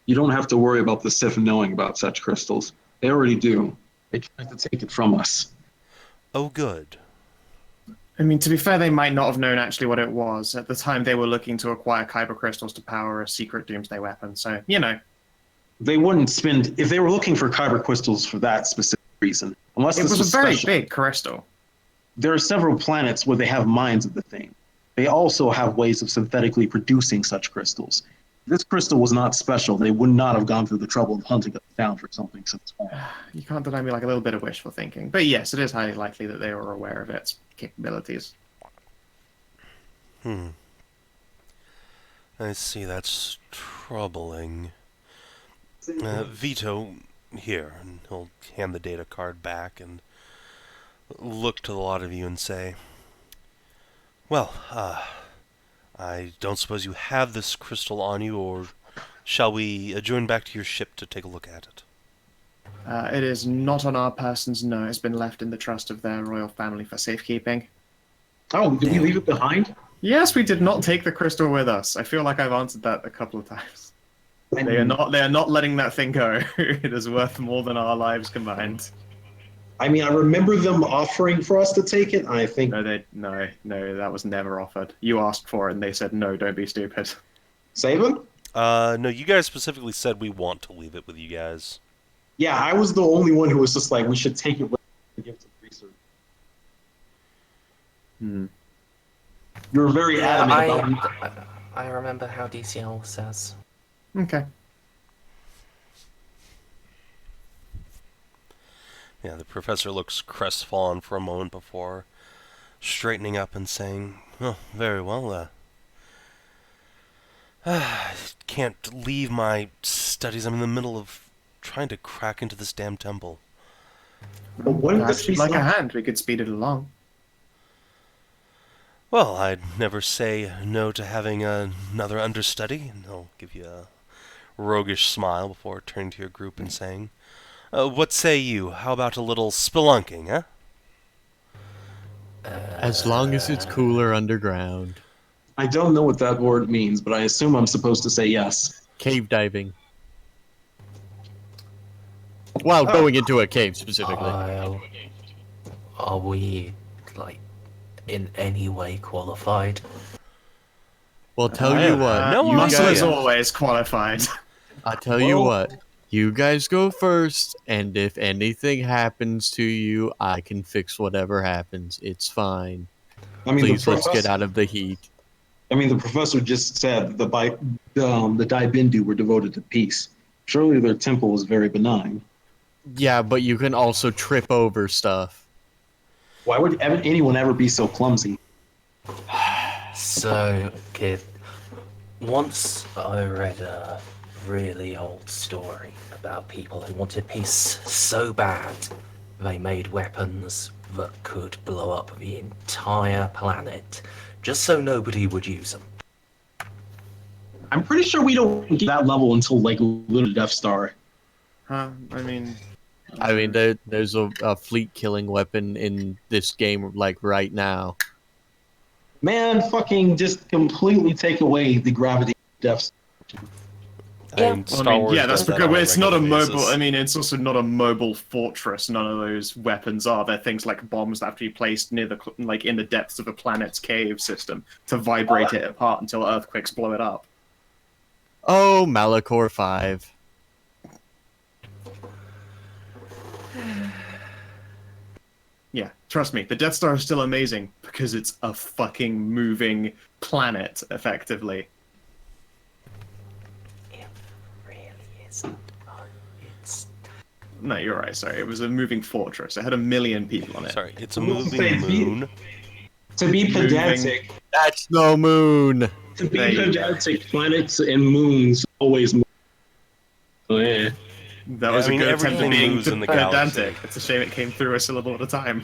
You don't have to worry about the Sith knowing about such crystals. They already do. They tried to take it from us. Oh, good. I mean, to be fair, they might not have known actually what it was. At the time, they were looking to acquire kyber crystals to power a secret doomsday weapon, so, you know. They wouldn't spend if they were looking for kyber crystals for that specific reason. Unless It this was a very special. big crystal. There are several planets where they have mines of the thing. They also have ways of synthetically producing such crystals. If this crystal was not special, they would not have gone through the trouble of hunting it down for something so small. You can't deny me like a little bit of wishful thinking. But yes, it is highly likely that they were aware of its capabilities. I see, that's troubling. Vito, here, and he'll hand the data card back and look to the lot of you and say, well, I don't suppose you have this crystal on you, or shall we adjourn back to your ship to take a look at it? It is not on our persons, no. It's been left in the trust of their royal family for safekeeping. Oh, did we leave it behind? Yes, we did not take the crystal with us. I feel like I've answered that a couple of times. They are not letting that thing go. It is worth more than our lives combined. I mean, I remember them offering for us to take it, and I think No, that was never offered. You asked for it and they said no, don't be stupid. save it. No, you guys specifically said we want to leave it with you guys. Yeah, I was the only one who was just like, we should take it with and give it to research. Hmm. You were very adamant about I remember how DCL says. Okay. Yeah, the professor looks crestfallen for a moment before straightening up and saying, "Oh, very well, I can't leave my studies. I'm in the middle of trying to crack into this damn temple." But wouldn't Perhaps this be you'd like a some- hand, we could speed it along. Well, I'd never say no to having another understudy, and he'll give you a roguish smile before turning to your group and saying, "What say you? How about a little spelunking, huh?" As long as it's cooler underground. I don't know what that word means, but I assume I'm supposed to say yes. Cave diving. Well, going into a cave specifically. Are we, like, in any way qualified? Well, tell you what. no you Muscle idea. is guys, always qualified. I tell you Well- what. You guys go first, and if anything happens to you, I can fix whatever happens. It's fine. I mean, Please, let's get out of the heat. the professor just said the Daibindu were devoted to peace. Surely their temple was very benign. Yeah, but you can also trip over stuff. Why would anyone ever be so clumsy? So, kid, once I read a really old story about people who wanted peace so bad they made weapons that could blow up the entire planet just so nobody would use them. I'm pretty sure we don't get that level until like Little Death Star. Huh? I mean, there's a fleet-killing weapon in this game, like, right now. Man, fucking just completely take away the gravity of Death Star. Star Wars yeah, that's does that because on a it's not a regular mobile. basis. I mean, it's also not a mobile fortress. None of those weapons are. They're things like bombs that have to be placed near the in the depths of a planet's cave system to vibrate it apart until earthquakes blow it up. Oh, Malachor 5. Yeah, trust me, the Death Star is still amazing because it's a fucking moving planet, effectively. It really isn't. It's No, you're right. Sorry, it was a moving fortress. It had 1 million people on it. Sorry, it's a I will moving say, moon. To be Moving. pedantic, That's no moon. to be There you go. pedantic, planets and moons always move. Oh, yeah. That was I mean, a good attempt at everything being moves in the pedantic. galaxy. It's a shame it came through a syllable at a time.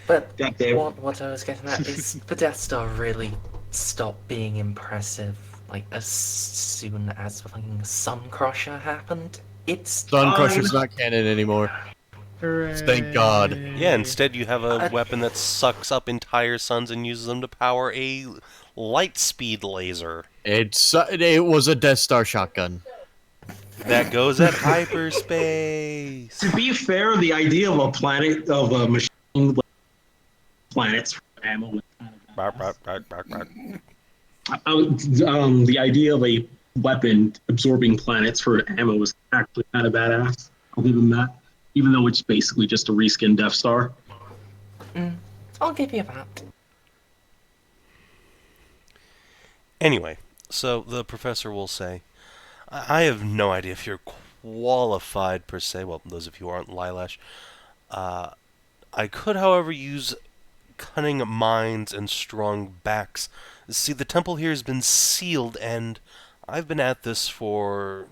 But Goddamn. what I was getting at is the Death Star really stopped being impressive like as soon as fucking Sun Crusher happened. It's Suncrusher's not canon anymore. Thank God. Yeah, instead you have a weapon that sucks up entire suns and uses them to power a light speed laser It was a Death Star shotgun. that goes at hyperspace. To be fair, the idea of a planet of a machine with planets for ammo was kind of Bark, bark, bark, bark, bark. the idea of a weapon absorbing planets for ammo was actually kind of badass. I'll give them that, even though it's basically just a reskin Death Star. I'll give you that. Anyway, so the professor will say, I have no idea if you're qualified per se. Well, those of you who aren't Lilash. I could, however, use cunning minds and strong backs. See, the temple here has been sealed, and I've been at this for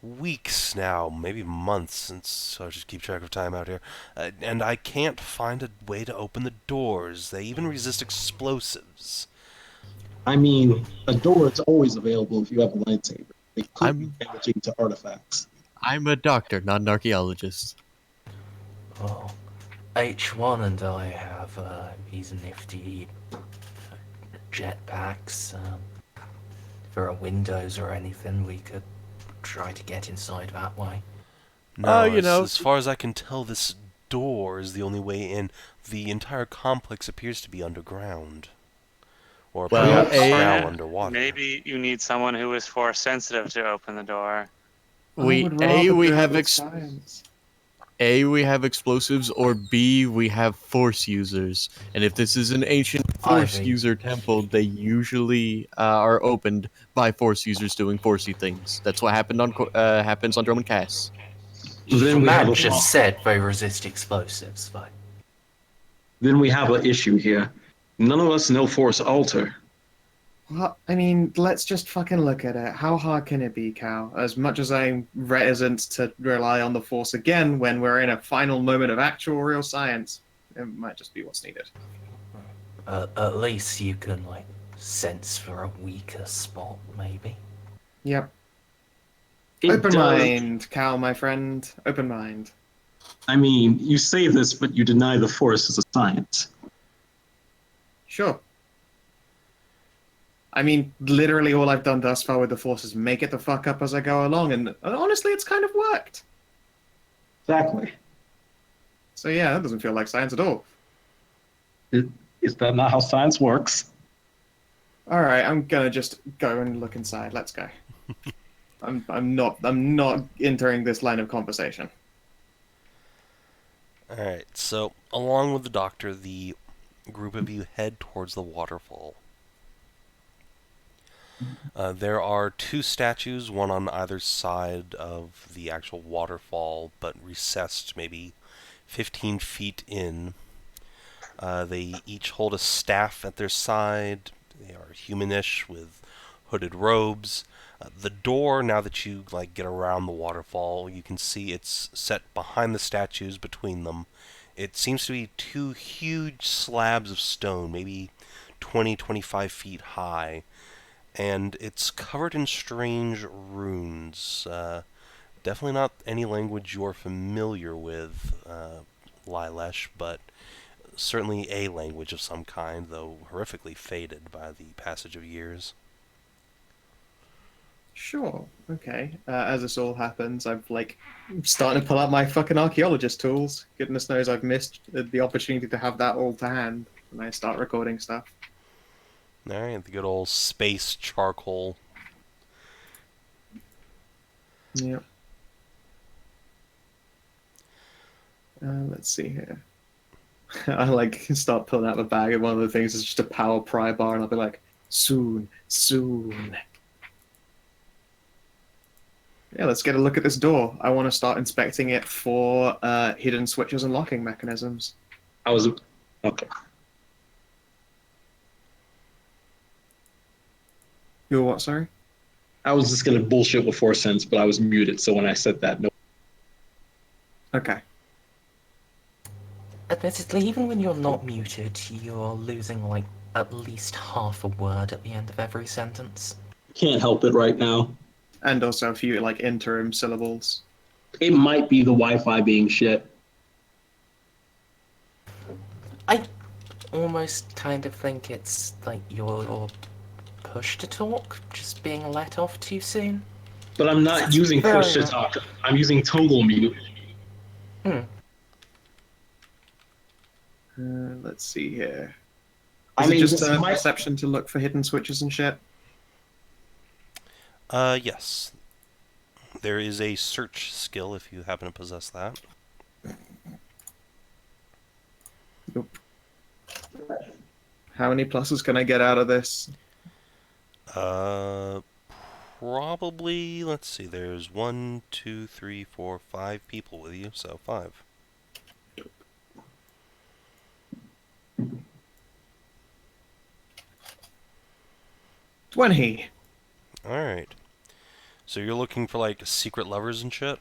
weeks now, maybe months, since so I just keep track of time out here. And I can't find a way to open the doors. They even resist explosives. I mean, a door is always available if you have a lightsaber. They could I'm- be damaging to artifacts. I'm a doctor, not an archaeologist. Well, H1 and I have these nifty jetpacks. If there are windows or anything, we could try to get inside that way. No, you know- as far as I can tell, this door is the only way in. The entire complex appears to be underground. Or Well, perhaps now underwater. Maybe you need someone who is force sensitive to open the door. We have explosives, or B, we have Force users. And if this is an ancient Force Ivy. user temple, they usually are opened by Force users doing Forcey things. That's what happened on happens on Roman Cass. Then we have Matt a just said they resist explosives, but Then we have an issue here. None of us know Force Alter. Well, I mean, let's just fucking look at it. How hard can it be, Cal? As much as I'm reticent to rely on the Force again when we're in a final moment of actual real science, it might just be what's needed. at least you can like sense for a weaker spot, maybe. Yep. It Open does- mind, Cal, my friend. Open mind. I mean, you say this, but you deny the Force as a science. Sure. I mean, literally all I've done thus far with the Force is make it the fuck up as I go along, and honestly, it's kind of worked. Exactly. So yeah, that doesn't feel like science at all. Is that not how science works? All right, I'm gonna just go and look inside. Let's go. I'm not entering this line of conversation. Alright, so along with the doctor, the group of you head towards the waterfall. There are two statues, one on either side of the actual waterfall, but recessed maybe 15 feet in. They each hold a staff at their side. They are humanish with hooded robes. The door, now that you get around the waterfall, you can see it's set behind the statues between them. It seems to be two huge slabs of stone, maybe 20-25 feet high, and it's covered in strange runes. Definitely not any language you're familiar with, Lilesh, but certainly a language of some kind, though horrifically faded by the passage of years. Sure. Okay. As this all happens, I'm starting to pull out my fucking archaeologist tools. Goodness knows I've missed the opportunity to have that all to hand when I start recording stuff. Alright, the good old space charcoal. Yep. Let's see here. I start pulling out the bag, and one of the things is just a power pry bar, and I'll be like, soon, soon. Yeah, let's get a look at this door. I want to start inspecting it for hidden switches and locking mechanisms. Okay. You're what, sorry? I was just gonna bullshit with 4 cents, but I was muted, so when I said that, no. Okay. Admittedly, even when you're not muted, you're losing at least half a word at the end of every sentence. Can't help it right now. And also a few interim syllables. It might be the Wi-Fi being shit. I almost kind of think it's you're pushed to talk, just being let off too soon. But I'm not using push to talk. I'm using toggle mute. Let's see here. I Is mean, it just this might- perception to look for hidden switches and shit? Yes. There is a search skill if you happen to possess that. Nope. How many pluses can I get out of this? Probably, let's see, there's 1, 2, 3, 4, 5 people with you, so 5. $20. Alright. So you're looking for, secret levers and shit?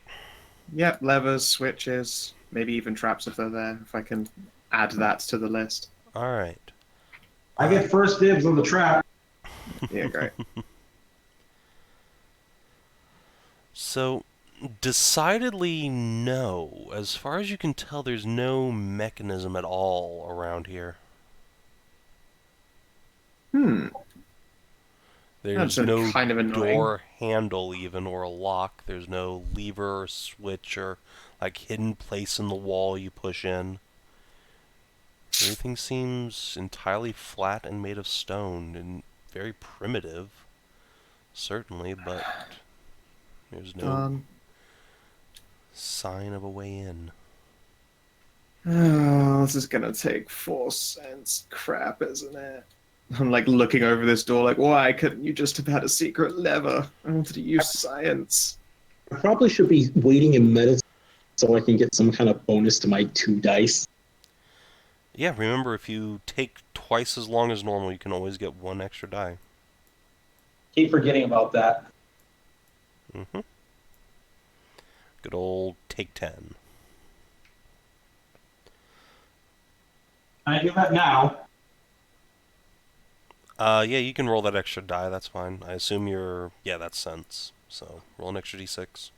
Yep, levers, switches, maybe even traps if they're there, if I can add that to the list. Alright. I get first dibs on the trap. Yeah, great. So, decidedly no. As far as you can tell, there's no mechanism at all around here. There's That's no kind of annoying. door handle even, or a lock. There's no lever or switch or hidden place in the wall you push in. Everything seems entirely flat and made of stone and very primitive, certainly, but there's no sign of a way in. Oh, this is gonna take 4 cents. Crap, isn't it? I'm looking over this door why couldn't you just have had a secret lever? I wanted to use science. I probably should be waiting in medicine so I can get some kind of bonus to my 2 dice. Yeah, remember, if you take twice as long as normal, you can always get 1 extra die. Keep forgetting about that. Mm-hmm. Good old take 10. I do that now. Yeah, you can roll that extra die, that's fine. I assume you're... Yeah, that's sense. So, roll an extra d6.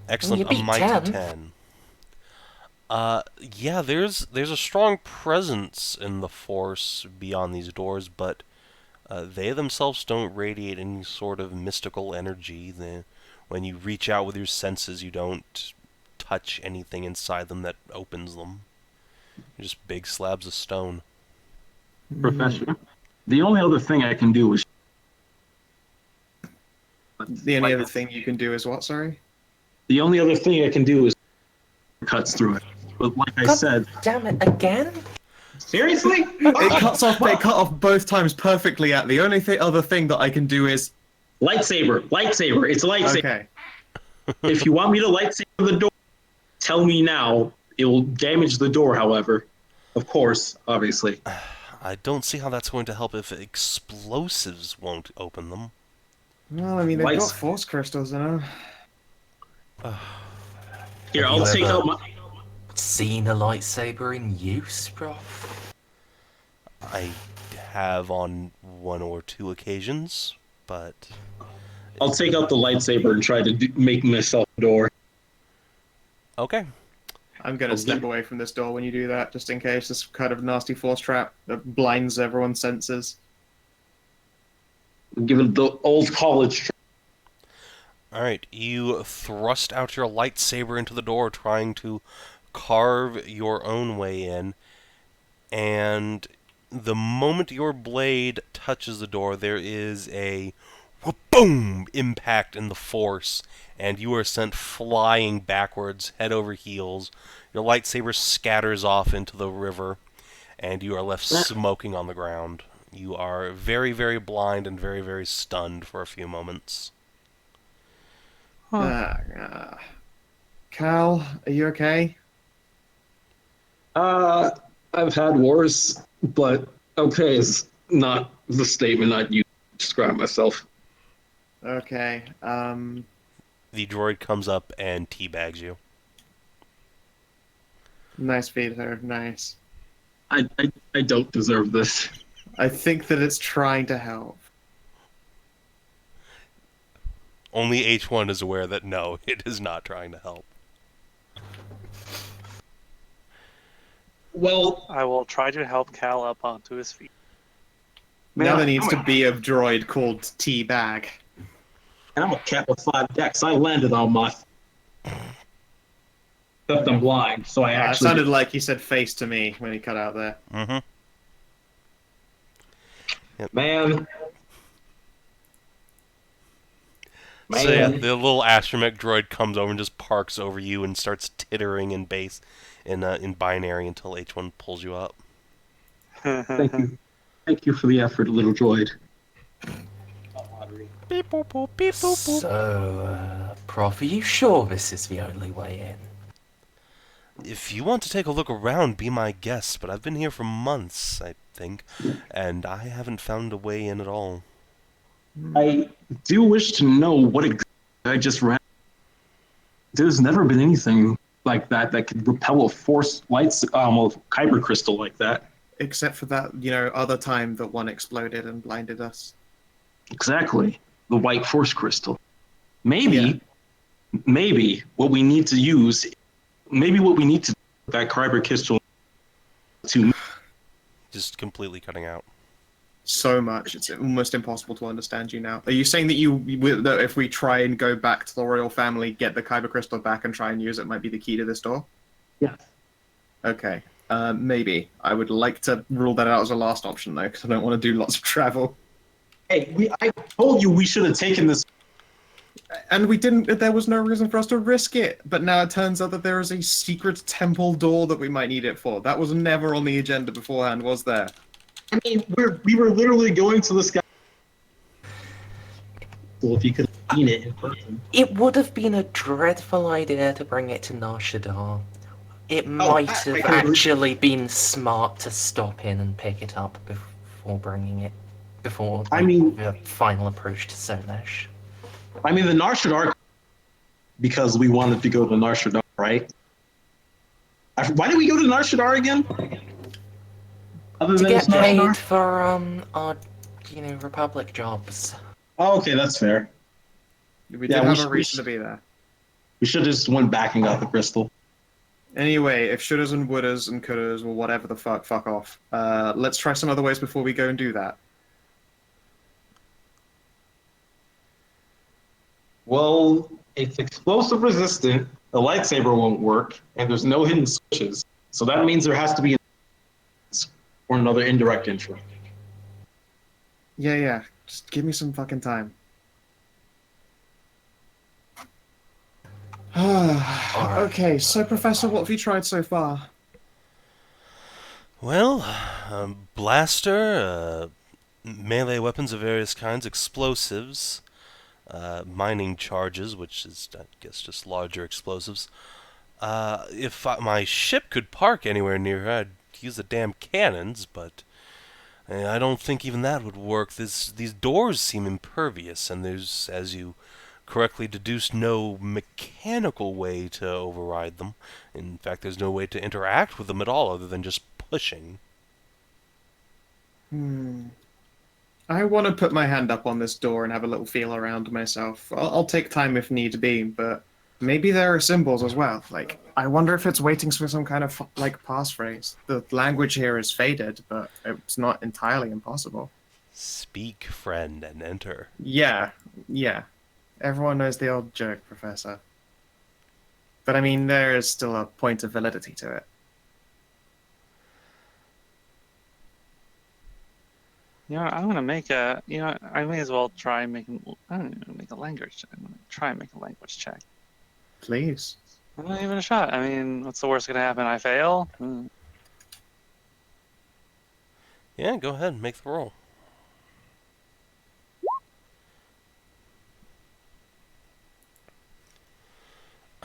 Excellent, You a beat mighty 10. 10. Yeah, there's a strong presence in the Force beyond these doors, but they themselves don't radiate any sort of mystical energy. When you reach out with your senses, you don't touch anything inside them that opens them. They're just big slabs of stone. Professor, the only other thing I can do is... The only other thing you can do is what, sorry? The only other thing I can do is cuts through it. But like I God said, damn it, again? seriously? It cuts off. It cut off both times perfectly. At the only other thing that I can do is Lightsaber. It's a lightsaber. okay. If you want me to lightsaber the door, tell me now. It will damage the door, however. Of course, obviously. I don't see how that's going to help if explosives won't open them. Well, I mean, they've got Lights- force crystals, you know. Here, Have I'll you take ever out my. seen a lightsaber in use, bro? I have on one or two occasions, but I'll take out the lightsaber and try to make myself a door. okay. I'm gonna step away from this door when you do that, just in case this kind of nasty force trap that blinds everyone's senses. Give it the old college. All right, you thrust out your lightsaber into the door, trying to carve your own way in, and the moment your blade touches the door, there is a boom impact in the force, and you are sent flying backwards, head over heels. Your lightsaber scatters off into the river, and you are left smoking on the ground. You are very, very blind and very, very stunned for a few moments. Cal, are you okay? I've had worse, but okay is not the statement I'd use to describe myself. Okay. The droid comes up and teabags you. Nice Peter, nice. I don't deserve this. I think that it's trying to help. Only H1 is aware that no, it is not trying to help. Well, I will try to help Cal up onto his feet. Now there needs to be a droid called Teabag. and I'm a cat with 5 decks. I landed on my. Except I'm blind, so I It actually. sounded like he said face to me when he cut out there. Mm-hmm. Man. So yeah, the little astromech droid comes over and just parks over you and starts tittering in base, in binary until H1 pulls you up. Thank you. Thank you for the effort, little droid. Beep boop boop beep boop boop. So, Prof, are you sure this is the only way in? If you want to take a look around, be my guest, but I've been here for months, I think, and I haven't found a way in at all. I do wish to know what I just ran. There's never been anything like that that could repel a force lights, a kyber crystal like that. Except for that, other time that one exploded and blinded us. Exactly, the white force crystal. Maybe what we need to use, that kyber crystal to. Just completely cutting out. So much, it's almost impossible to understand you now. Are you saying that that if we try and go back to the royal family, get the kyber crystal back and try and use it, might be the key to this door? Yes. Okay. Maybe. I would like to rule that out as a last option, though, because I don't want to do lots of travel. Hey, I told you we should have taken this. And we didn't. There was no reason for us to risk it. But now it turns out that there is a secret temple door that we might need it for. That was never on the agenda beforehand, was there? I mean, we were literally going to this guy. Well, if you could have seen it in person. It would have been a dreadful idea to bring it to Nar Shaddaa. It might have actually been smart to stop in and pick it up before bringing it, before the final approach to Sonesh. I mean, the Nar Shaddaa, because we wanted to go to Nar Shaddaa, right? Why did we go to Nar Shaddaa again? Other To than get Nar paid Shaddaa? for our, Republic jobs. Oh, okay, that's fair. We did have a reason to be there. We should have just went back and got the crystal. Anyway, if shouldas and wouldas and couldas or whatever the fuck off. Let's try some other ways before we go and do that. Well, it's explosive resistant, the lightsaber won't work, and there's no hidden switches. So that means there has to be or another indirect entry. Yeah. Just give me some fucking time. Alright. Okay, so Professor, what have you tried so far? Well, blaster, melee weapons of various kinds, explosives, mining charges, which is, I guess, just larger explosives. If my ship could park anywhere near her, I'd use the damn cannons, but I don't think even that would work. These doors seem impervious, and there's, as you correctly deduced, no mechanical way to override them. In fact, there's no way to interact with them at all other than just pushing. Hmm. I want to put my hand up on this door and have a little feel around myself. I'll take time if need be, but maybe there are symbols as well. Like, I wonder if it's waiting for some kind of like passphrase. The language here is faded, but it's not entirely impossible. Speak, friend, and enter. Yeah, yeah. Everyone knows the old joke, Professor. But I mean, there is still a point of validity to it. I'm gonna make a. I may as well try making. I'm gonna make a language check. I'm gonna try and make a language check. Please. I'm not even a shot. I mean, what's the worst gonna happen? I fail. Yeah, go ahead, make the roll.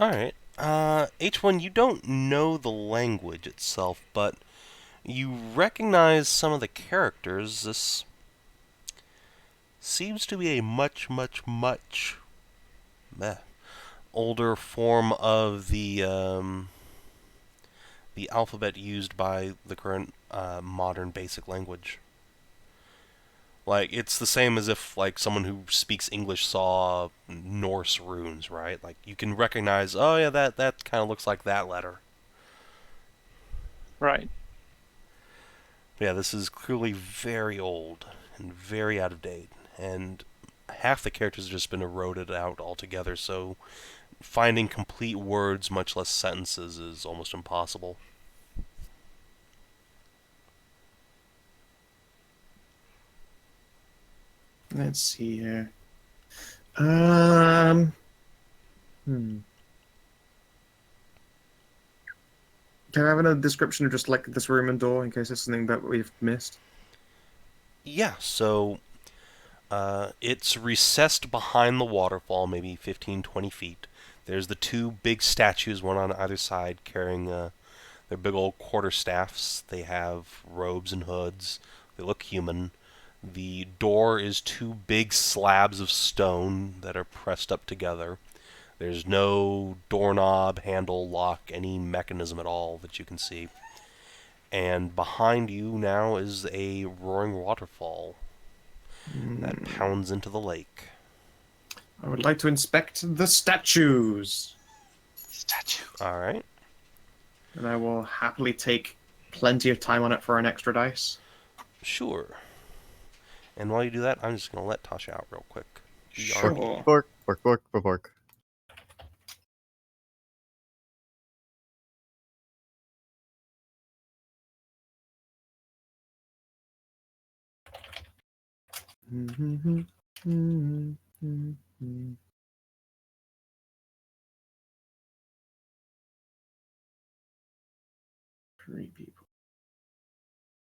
Alright. H1, you don't know the language itself, but you recognize some of the characters. This seems to be a much meh, older form of the alphabet used by the current modern basic language. Like, it's the same as if, like, someone who speaks English saw Norse runes, right? Like, you can recognize, oh yeah, that kind of looks like that letter. Right. Yeah, this is clearly very old and very out of date, and half the characters have just been eroded out altogether, so finding complete words, much less sentences, is almost impossible. Let's see here. Um. Hmm. Can I have a description of just like this room and door in case it's something that we've missed? Yeah, so it's recessed behind the waterfall, maybe 15, 20 feet. There's the two big statues, one on either side, carrying their big old quarterstaffs. They have robes and hoods. They look human. The door is two big slabs of stone that are pressed up together. There's no doorknob, handle, lock, any mechanism at all that you can see. And behind you now is a roaring waterfall that pounds into the lake. I would like to inspect the statues, Statue. All right, and I will happily take plenty of time on it for an extra dice. sure. And while you do that, I'm just going to let Tasha out real quick. Sure. Pork, pork, pork, pork, pork. Three people.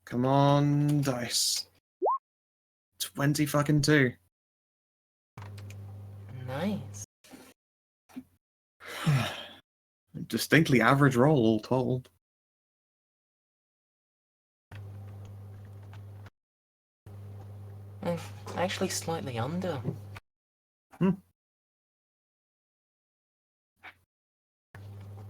Come on, dice. 20 fucking 2. Nice. Distinctly average roll, all told. Eh, Actually, slightly under.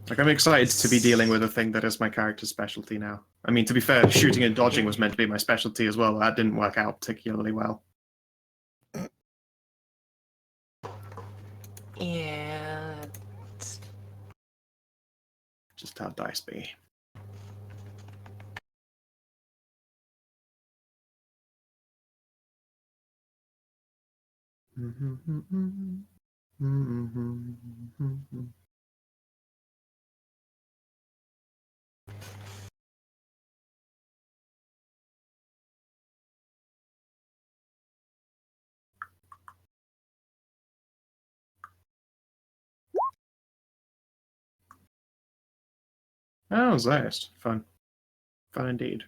Like, I'm excited to be dealing with a thing that is my character's specialty now. I mean, to be fair, shooting and dodging was meant to be my specialty as well. That didn't work out particularly well. Yeah. It's... Just how dice be. Oh, Zeost. Fun. Fun indeed.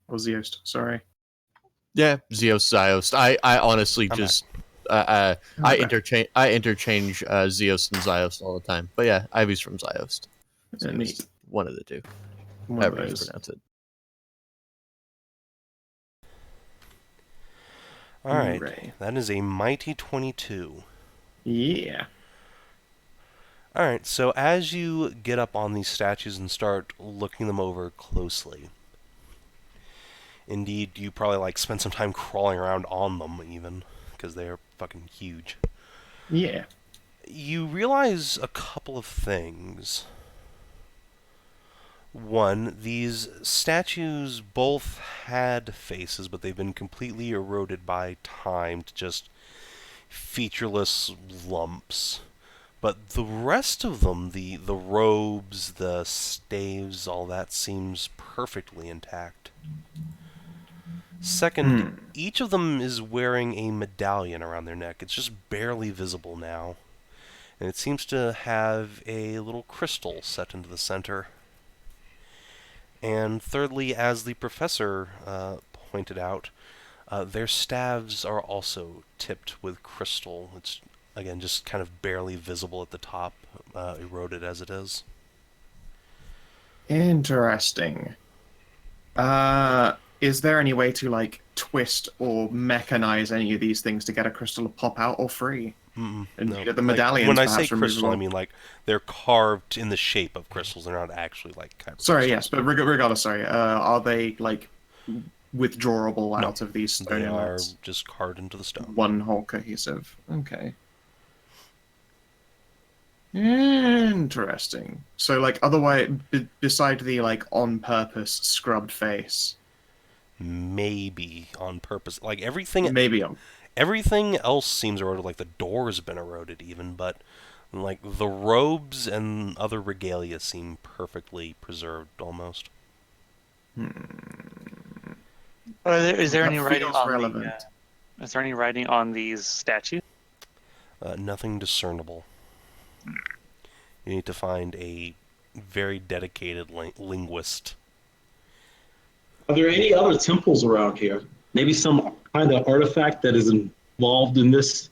Or Zeost, sorry. Yeah, Zeos, Ziost. I honestly I'm back. just I Okay. interchange Zeos and Ziost all the time. But yeah, Ivy's from Ziost. Neat. Zeost. One of the two. One of However you those. pronounce it. Alright, Hooray. that is a mighty 22. Yeah. Alright, so as you get up on these statues and start looking them over closely, indeed, you probably like spend some time crawling around on them even, because they are fucking huge. Yeah. You realize a couple of things. One, these statues both had faces, but they've been completely eroded by time to just featureless lumps. But the rest of them, the robes, the staves, all that seems perfectly intact. Second, Hmm. each of them is wearing a medallion around their neck. It's just barely visible now. And it seems to have a little crystal set into the center. And thirdly, as the professor pointed out, their staves are also tipped with crystal. It's, again, just kind of barely visible at the top, eroded as it is. Interesting. Is there any way to like twist or mechanize any of these things to get a crystal to pop out or free? Mm-mm, And no. the Like, medallions when I say perhaps crystal, I removable. mean like they're carved in the shape of crystals. They're not actually like kyber Sorry, crystals. yes, but regardless, sorry. Are they like withdrawable No, out of these stone they are inlets? just carved into the stone. One whole cohesive. Okay. Interesting. So, like, otherwise, beside the like on purpose scrubbed face, Maybe on purpose. Like everything maybe on. Everything else seems eroded, like the door's been eroded even, but like the robes and other regalia seem perfectly preserved almost. Is there That any writing feels on relevant. is there any writing on these statues? Nothing discernible. You need to find a very dedicated linguist. Are there any other temples around here? Maybe some kind of artifact that is involved in this?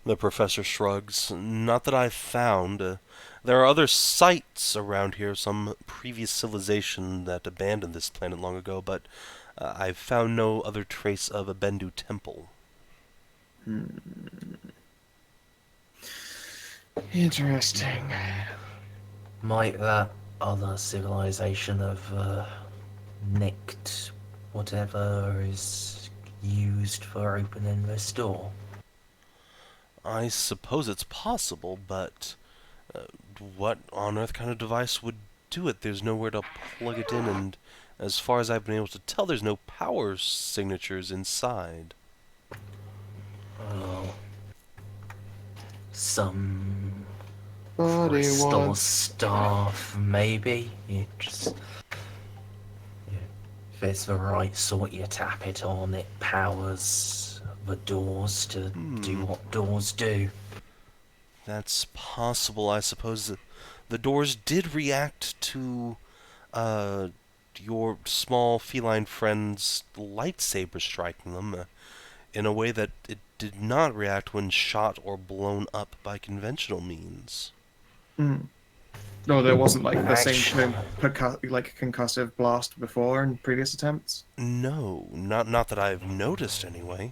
The professor shrugs. Not that I've found. There are other sites around here, some previous civilization that abandoned this planet long ago, but I've found no other trace of a Bendu temple. Interesting. Might that other civilization have nicked whatever is used for opening this door? I suppose it's possible, but what on earth kind of device would do it? There's nowhere to plug it in, and as far as I've been able to tell, there's no power signatures inside. Oh, some Body crystal wants. staff, maybe? If it's the right sort, you tap it on, it powers the doors to do what doors do. That's possible, I suppose. The doors did react to your small feline friend's lightsaber striking them in a way that it did not react when shot or blown up by conventional means. No, there wasn't like the same Actually, like concussive blast before in previous attempts. No, not that I've noticed anyway.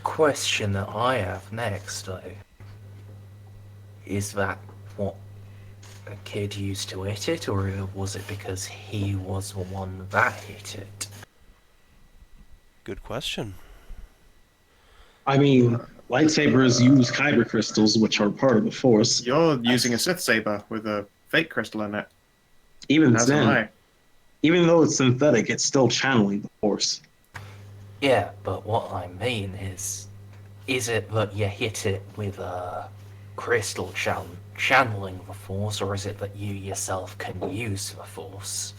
question that I have next, though, is that what a kid used to hit it, or was it because he was the one that hit it? Good question. I mean, lightsabers use kyber crystals, which are part of the Force. You're using a Sith saber with a fake crystal in it. Even As am then, I. even though it's synthetic, it's still channeling the Force. Yeah, but what I mean is it that you hit it with a crystal channeling the Force, or is it that you yourself can use the Force?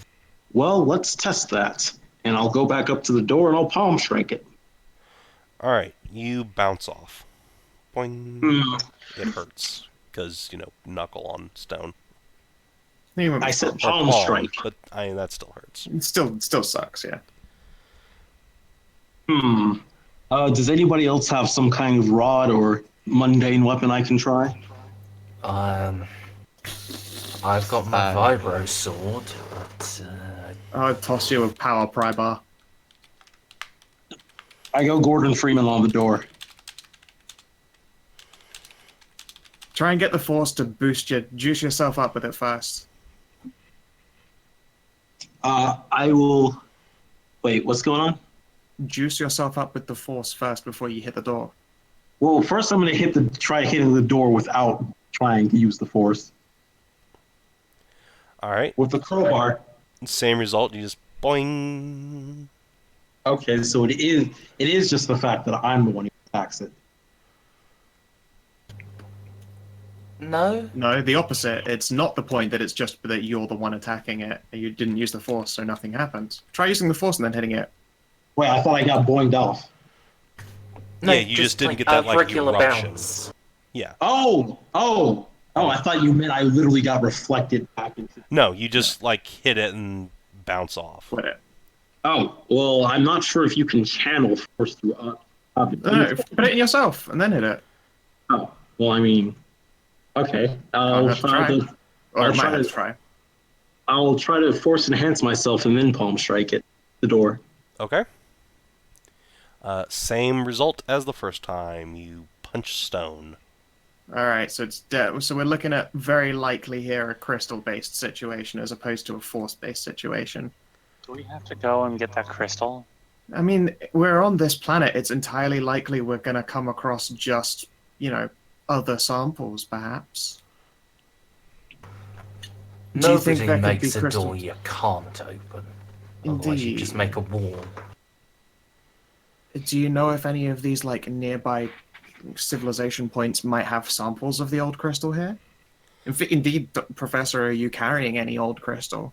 Well, let's test that. And I'll go back up to the door and I'll palm strike it. Alright, you bounce off. Boing. Hmm. It hurts. because, knuckle on stone. I said Or palm strike. but that still hurts. It still sucks, yeah. Does anybody else have some kind of rod or mundane weapon I can try? I've got my vibro sword, but I'd toss you a power pry bar. I go Gordon Freeman on the door. Try and get the force to juice yourself up with it first. I will. Wait, what's going on? Juice yourself up with the force first before you hit the door. Well, first I'm going to try hitting the door without trying to use the force. All right. With the crowbar. Same result. You just boing. Okay, so it is just the fact that I'm the one who attacks it. no. No, the opposite. It's not the point that it's just that you're the one attacking it. You didn't use the force, so nothing happens. Try using the force and then hitting it. Wait, I thought I got boinged off. No, Yeah, you just didn't get that, regular eruption. bounce. Yeah. Oh, I thought you meant I literally got reflected back into. No, you just hit it and bounce off. Quit it. Oh, well, I'm not sure if you can channel force through. No, put it in yourself and then hit it. Oh, well, I mean, okay. I'll try. I'll try to force enhance myself and then palm strike it. The door. Okay. Same result as the first time. You punch stone. Alright, so it's dead. So we're looking at very likely here a crystal-based situation as opposed to a force-based situation. Do we have to go and get that crystal? I mean, we're on this planet. It's entirely likely we're going to come across just, other samples, perhaps. Nobody makes a door you can't open. Otherwise you Indeed. just make a wall. Do you know if any of these, nearby civilization points might have samples of the old crystal here? Indeed, Professor, are you carrying any old crystal?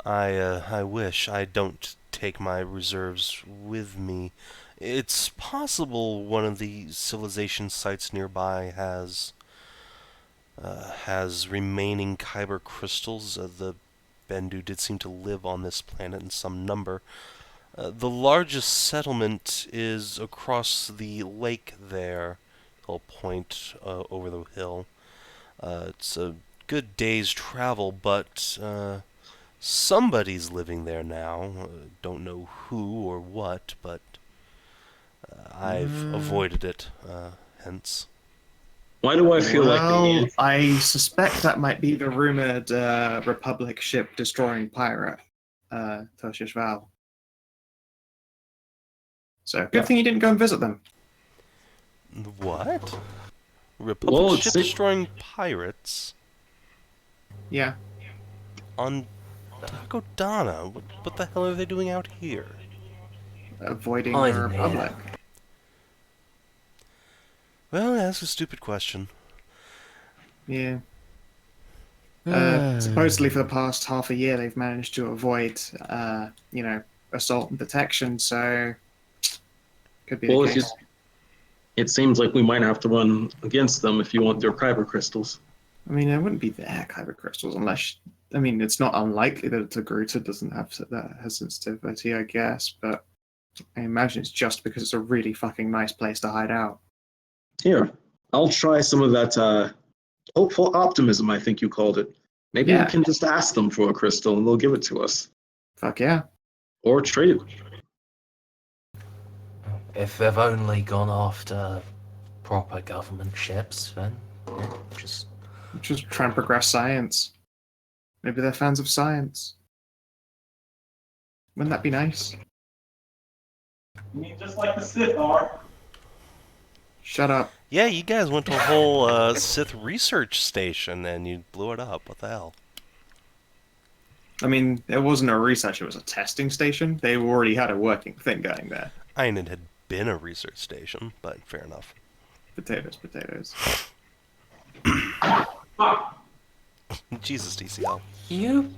I wish. I don't take my reserves with me. It's possible one of the civilization sites nearby has remaining kyber crystals. The Bendu did seem to live on this planet in some number. The largest settlement is across the lake there. I'll point over the hill. It's a good day's travel, but somebody's living there now. Don't know who or what, but I've avoided it, hence. Why do I feel like I suspect that might be the rumored Republic ship destroying pirate, Toshish Val. So, good thing you didn't go and visit them. What? Republic ship destroying pirates? Yeah. On Takodana? What the hell are they doing out here? Avoiding the Republic. Well, that's a stupid question. Yeah. Supposedly for the past half a year they've managed to avoid, assault and detection, so could be the case. It seems like we might have to run against them if you want their kyber crystals. I mean, it wouldn't be their kyber crystals unless... I mean, it's not unlikely that Togruta doesn't have that has sensitivity, I guess, but I imagine it's just because it's a really fucking nice place to hide out. Here, I'll try some of that hopeful optimism, I think you called it. Maybe we can just ask them for a crystal and they'll give it to us. Fuck yeah. Or trade it. If they've only gone after proper government ships, then just try and progress science. Maybe they're fans of science. Wouldn't that be nice? I mean, just like the Sith are. Shut up. Yeah, you guys went to a whole Sith research station and you blew it up. What the hell? I mean, it wasn't a research, it was a testing station. They already had a working thing going there. I mean, it had been a research station, but fair enough. Potatoes. Jesus, DCL. You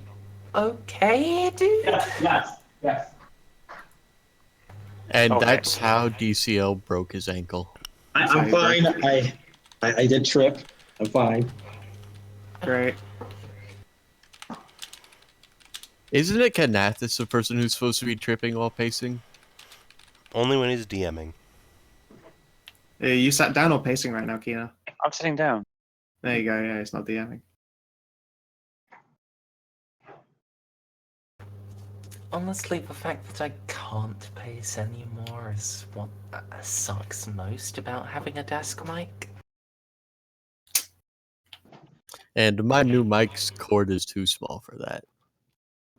okay, dude? Yes. And that's how DCL broke his ankle. I'm fine. I did trip. I'm fine. Great. Isn't it Kanathis the person who's supposed to be tripping while pacing? Only when he's DMing. You sat down or pacing right now, Kina? I'm sitting down. There you go. Yeah, it's not DMing. Honestly, the fact that I can't pace anymore is what sucks most about having a desk mic. And my new mic's cord is too small for that.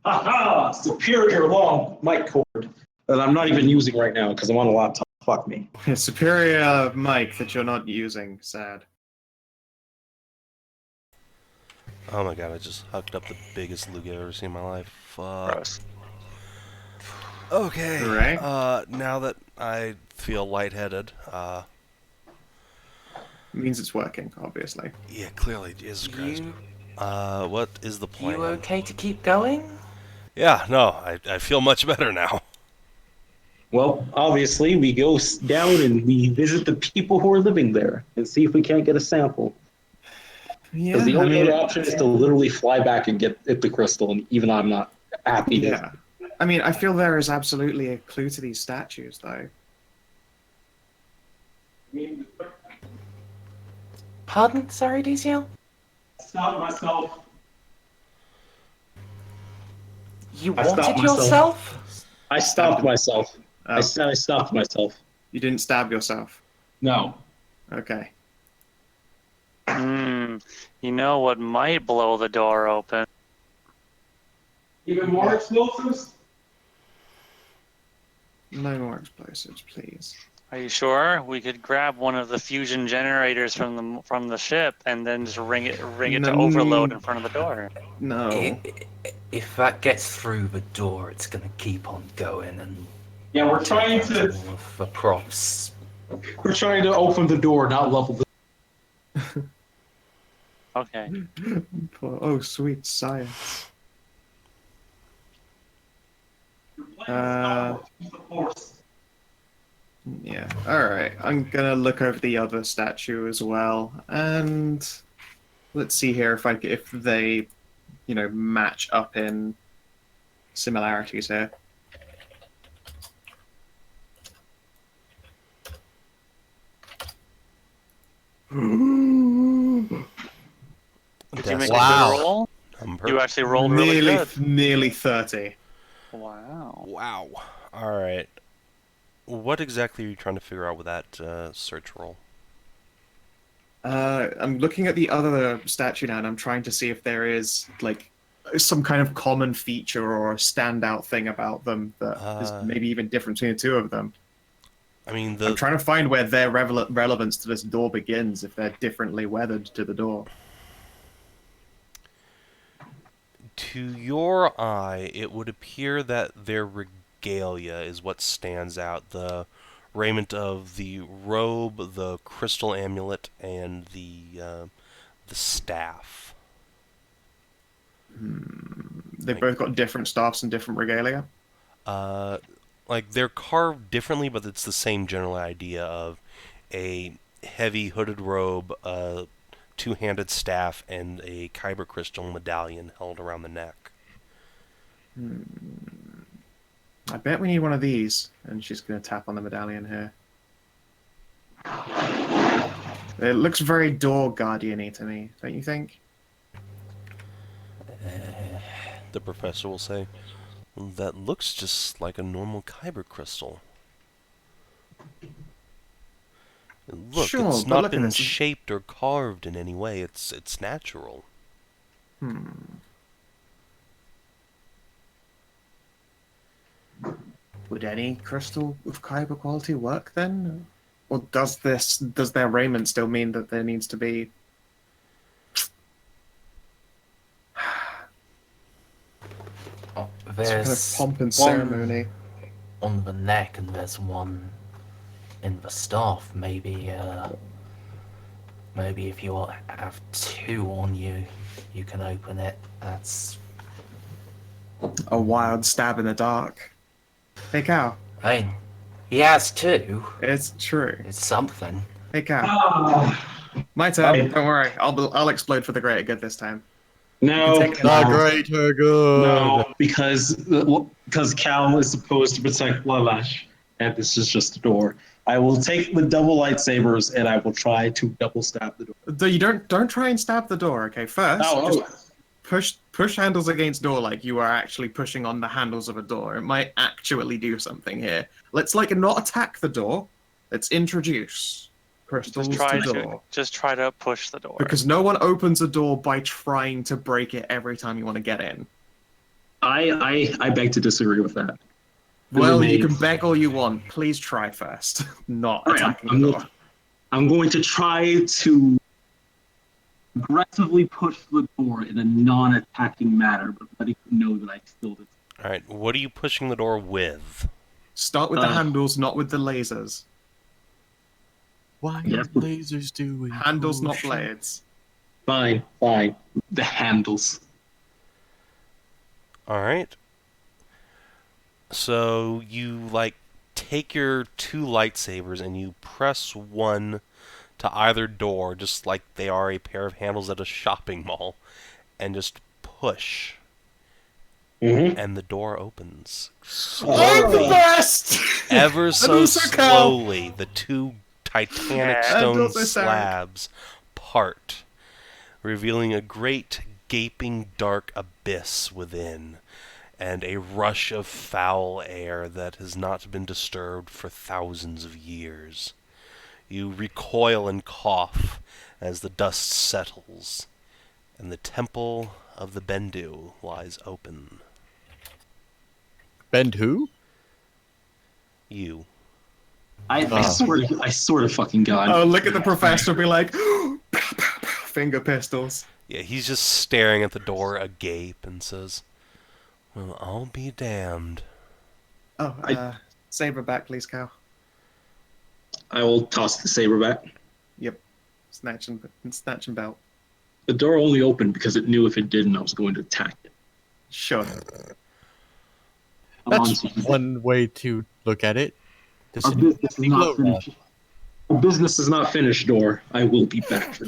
Aha! Superior long mic cord that I'm not even using right now because I'm on a laptop. Fuck me. Superior mic that you're not using. Sad. Oh my god, I just hooked up the biggest lug I've ever seen in my life. Fuck. Gross. Okay. Right. Now that I feel lightheaded, Means it's working, obviously. yeah, clearly, Jesus Christ. What is the plan? You okay to keep going? Yeah, no, I feel much better now. Well, obviously, we go down and we visit the people who are living there and see if we can't get a sample. Yeah. Because the only other option is to literally fly back and get the crystal, and even I'm not happy to. Yeah. I mean, I feel there is absolutely a clue to these statues, though. Pardon? Sorry, DCL? Stop myself. You I stopped wanted myself. yourself? I stopped myself. Oh, I said I stopped myself. you didn't stab yourself. No. Okay. You know what might blow the door open? Even more explosives? No more explosives, please. Are you sure? We could grab one of the fusion generators from the ship and then just ring it to overload in front of the door. No. If that gets through the door, it's gonna keep on going and Yeah, we're trying all to of the props. open the door, not level the. Okay. Oh, sweet science. Yeah. All right. I'm gonna look over the other statue as well, and let's see here if they, match up in similarities here. Did you make a Wow. good roll? I'm You actually rolled really good. Nearly 30. Wow. Wow. Alright. What exactly are you trying to figure out with that search roll? I'm looking at the other statue now, and I'm trying to see if there is some kind of common feature or a standout thing about them that is maybe even different between the two of them. I mean, I'm trying to find where their relevance to this door begins, if they're differently weathered to the door. to your eye, it would appear that their regalia is what stands out. The raiment of the robe, the crystal amulet, and the staff. They've both got different staffs and different regalia. Like they're carved differently, but it's the same general idea of a heavy hooded robe, a two-handed staff, and a kyber crystal medallion held around the neck. I bet we need one of these. And she's going to tap on the medallion here. It looks very door guardian-y to me, don't you think? The professor will say, "That looks just like a normal kyber crystal. Look, Sure, it's but not look at been this. shaped or carved in any way. It's natural." Would any crystal of kyber quality work then? Or does their raiment still mean that there needs to be Oh, some kind of there's pomp and one ceremony? on the neck, and there's one in the staff. Maybe if you have two on you, you can open it. That's. A wild stab in the dark. Hey, cow. I mean, he has two. It's true. It's something. Hey, cow. My turn. Um, Don't worry. I'll explode for the greater good this time. No, take it. The No. greater good. no, because Cal is supposed to protect Lalash, and this is just a door. I will take the double lightsabers and I will try to double stab the door. You don't try and stab the door. Okay, first Oh, just push handles against door like you are actually pushing on the handles of a door. It might actually do something here. Let's like not attack the door. Let's introduce crystals to door. Just try to push the door. Because no one opens a door by trying to break it every time you want to get in. I beg to disagree with that. Well, you can beg all you want. Please try first. Not attacking the door. I'm going to try to aggressively push the door in a non-attacking manner, but letting you know that I still did. All right, what are you pushing the door with? Start with the handles, not with the lasers. Why Yes. lasers do it? Handles, not blades. Fine. The handles. All right. So you like take your two lightsabers and you press one to either door, just like they are a pair of handles at a shopping mall, and just push, and the door opens. I'm the best! Ever so also Cal. slowly, the two titanic Yeah. stone also Sarek. slabs part, revealing a great gaping dark abyss within, and a rush of foul air that has not been disturbed for thousands of years. You recoil and cough as the dust settles, and the temple of the Bendu lies open. Bend who? You. I swear to fucking God. Oh, look at the professor be like, finger pistols. Yeah, he's just staring at the door agape and says, "Well, I'll be damned." Oh, saber back, please, Cal. I will toss the saber back. Yep. Snatch and belt. The door only opened because it knew if it didn't, I was going to attack it. Sure. That's one way to look at it. This Our is business is not low finished. Our business is not finished, door. I will be back.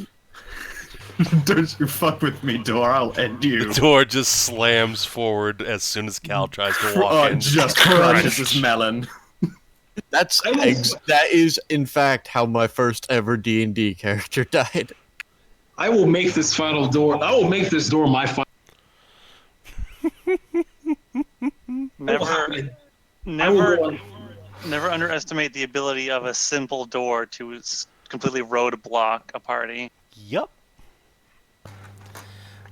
Don't you fuck with me, door. I'll end you. The door just slams forward as soon as Cal tries to walk Oh, in. just crushes his melon. That is in fact how my first ever D&D character died. I will make this final door. I will make this door my final. Never underestimate the ability of a simple door to completely roadblock a party. Yup.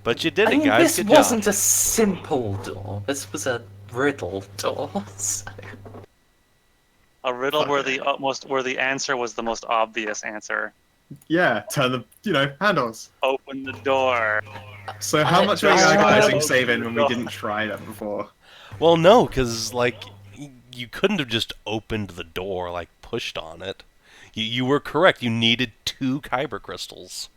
But you did I it, mean, guys. this Good wasn't job. a simple door. This was a riddle door. So. A riddle where the answer was the most obvious answer. Yeah, turn the, handles. Open the door. So how much were you I- agonizing saving when we didn't try that before? Well, no, because, like, you couldn't have just opened the door, like, pushed on it. You were correct. You needed 2 kyber crystals.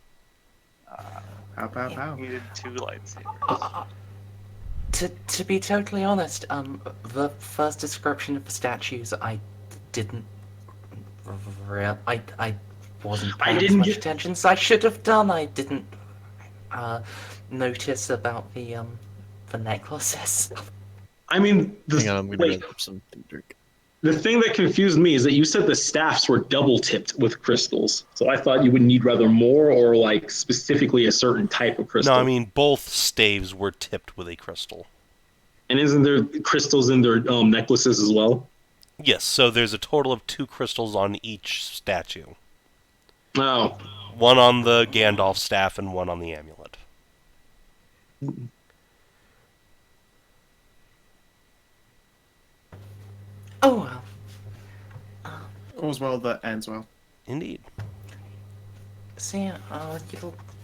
How? Needed 2 lightsabers. To be totally honest, the first description of the statues, I didn't. I wasn't paying much attention, so I should have done. I didn't notice about the necklaces. I mean, Hang on, I'm gonna grab something to drink. the thing that confused me is that you said the staffs were double tipped with crystals. So I thought you would need rather more or like specifically a certain type of crystal. No, I mean, both staves were tipped with a crystal. And isn't there crystals in their necklaces as well? Yes, so there's a total of 2 crystals on each statue. Oh. One on the Gandalf staff and one on the amulet. Oh well. All's well that ends well. Indeed. See,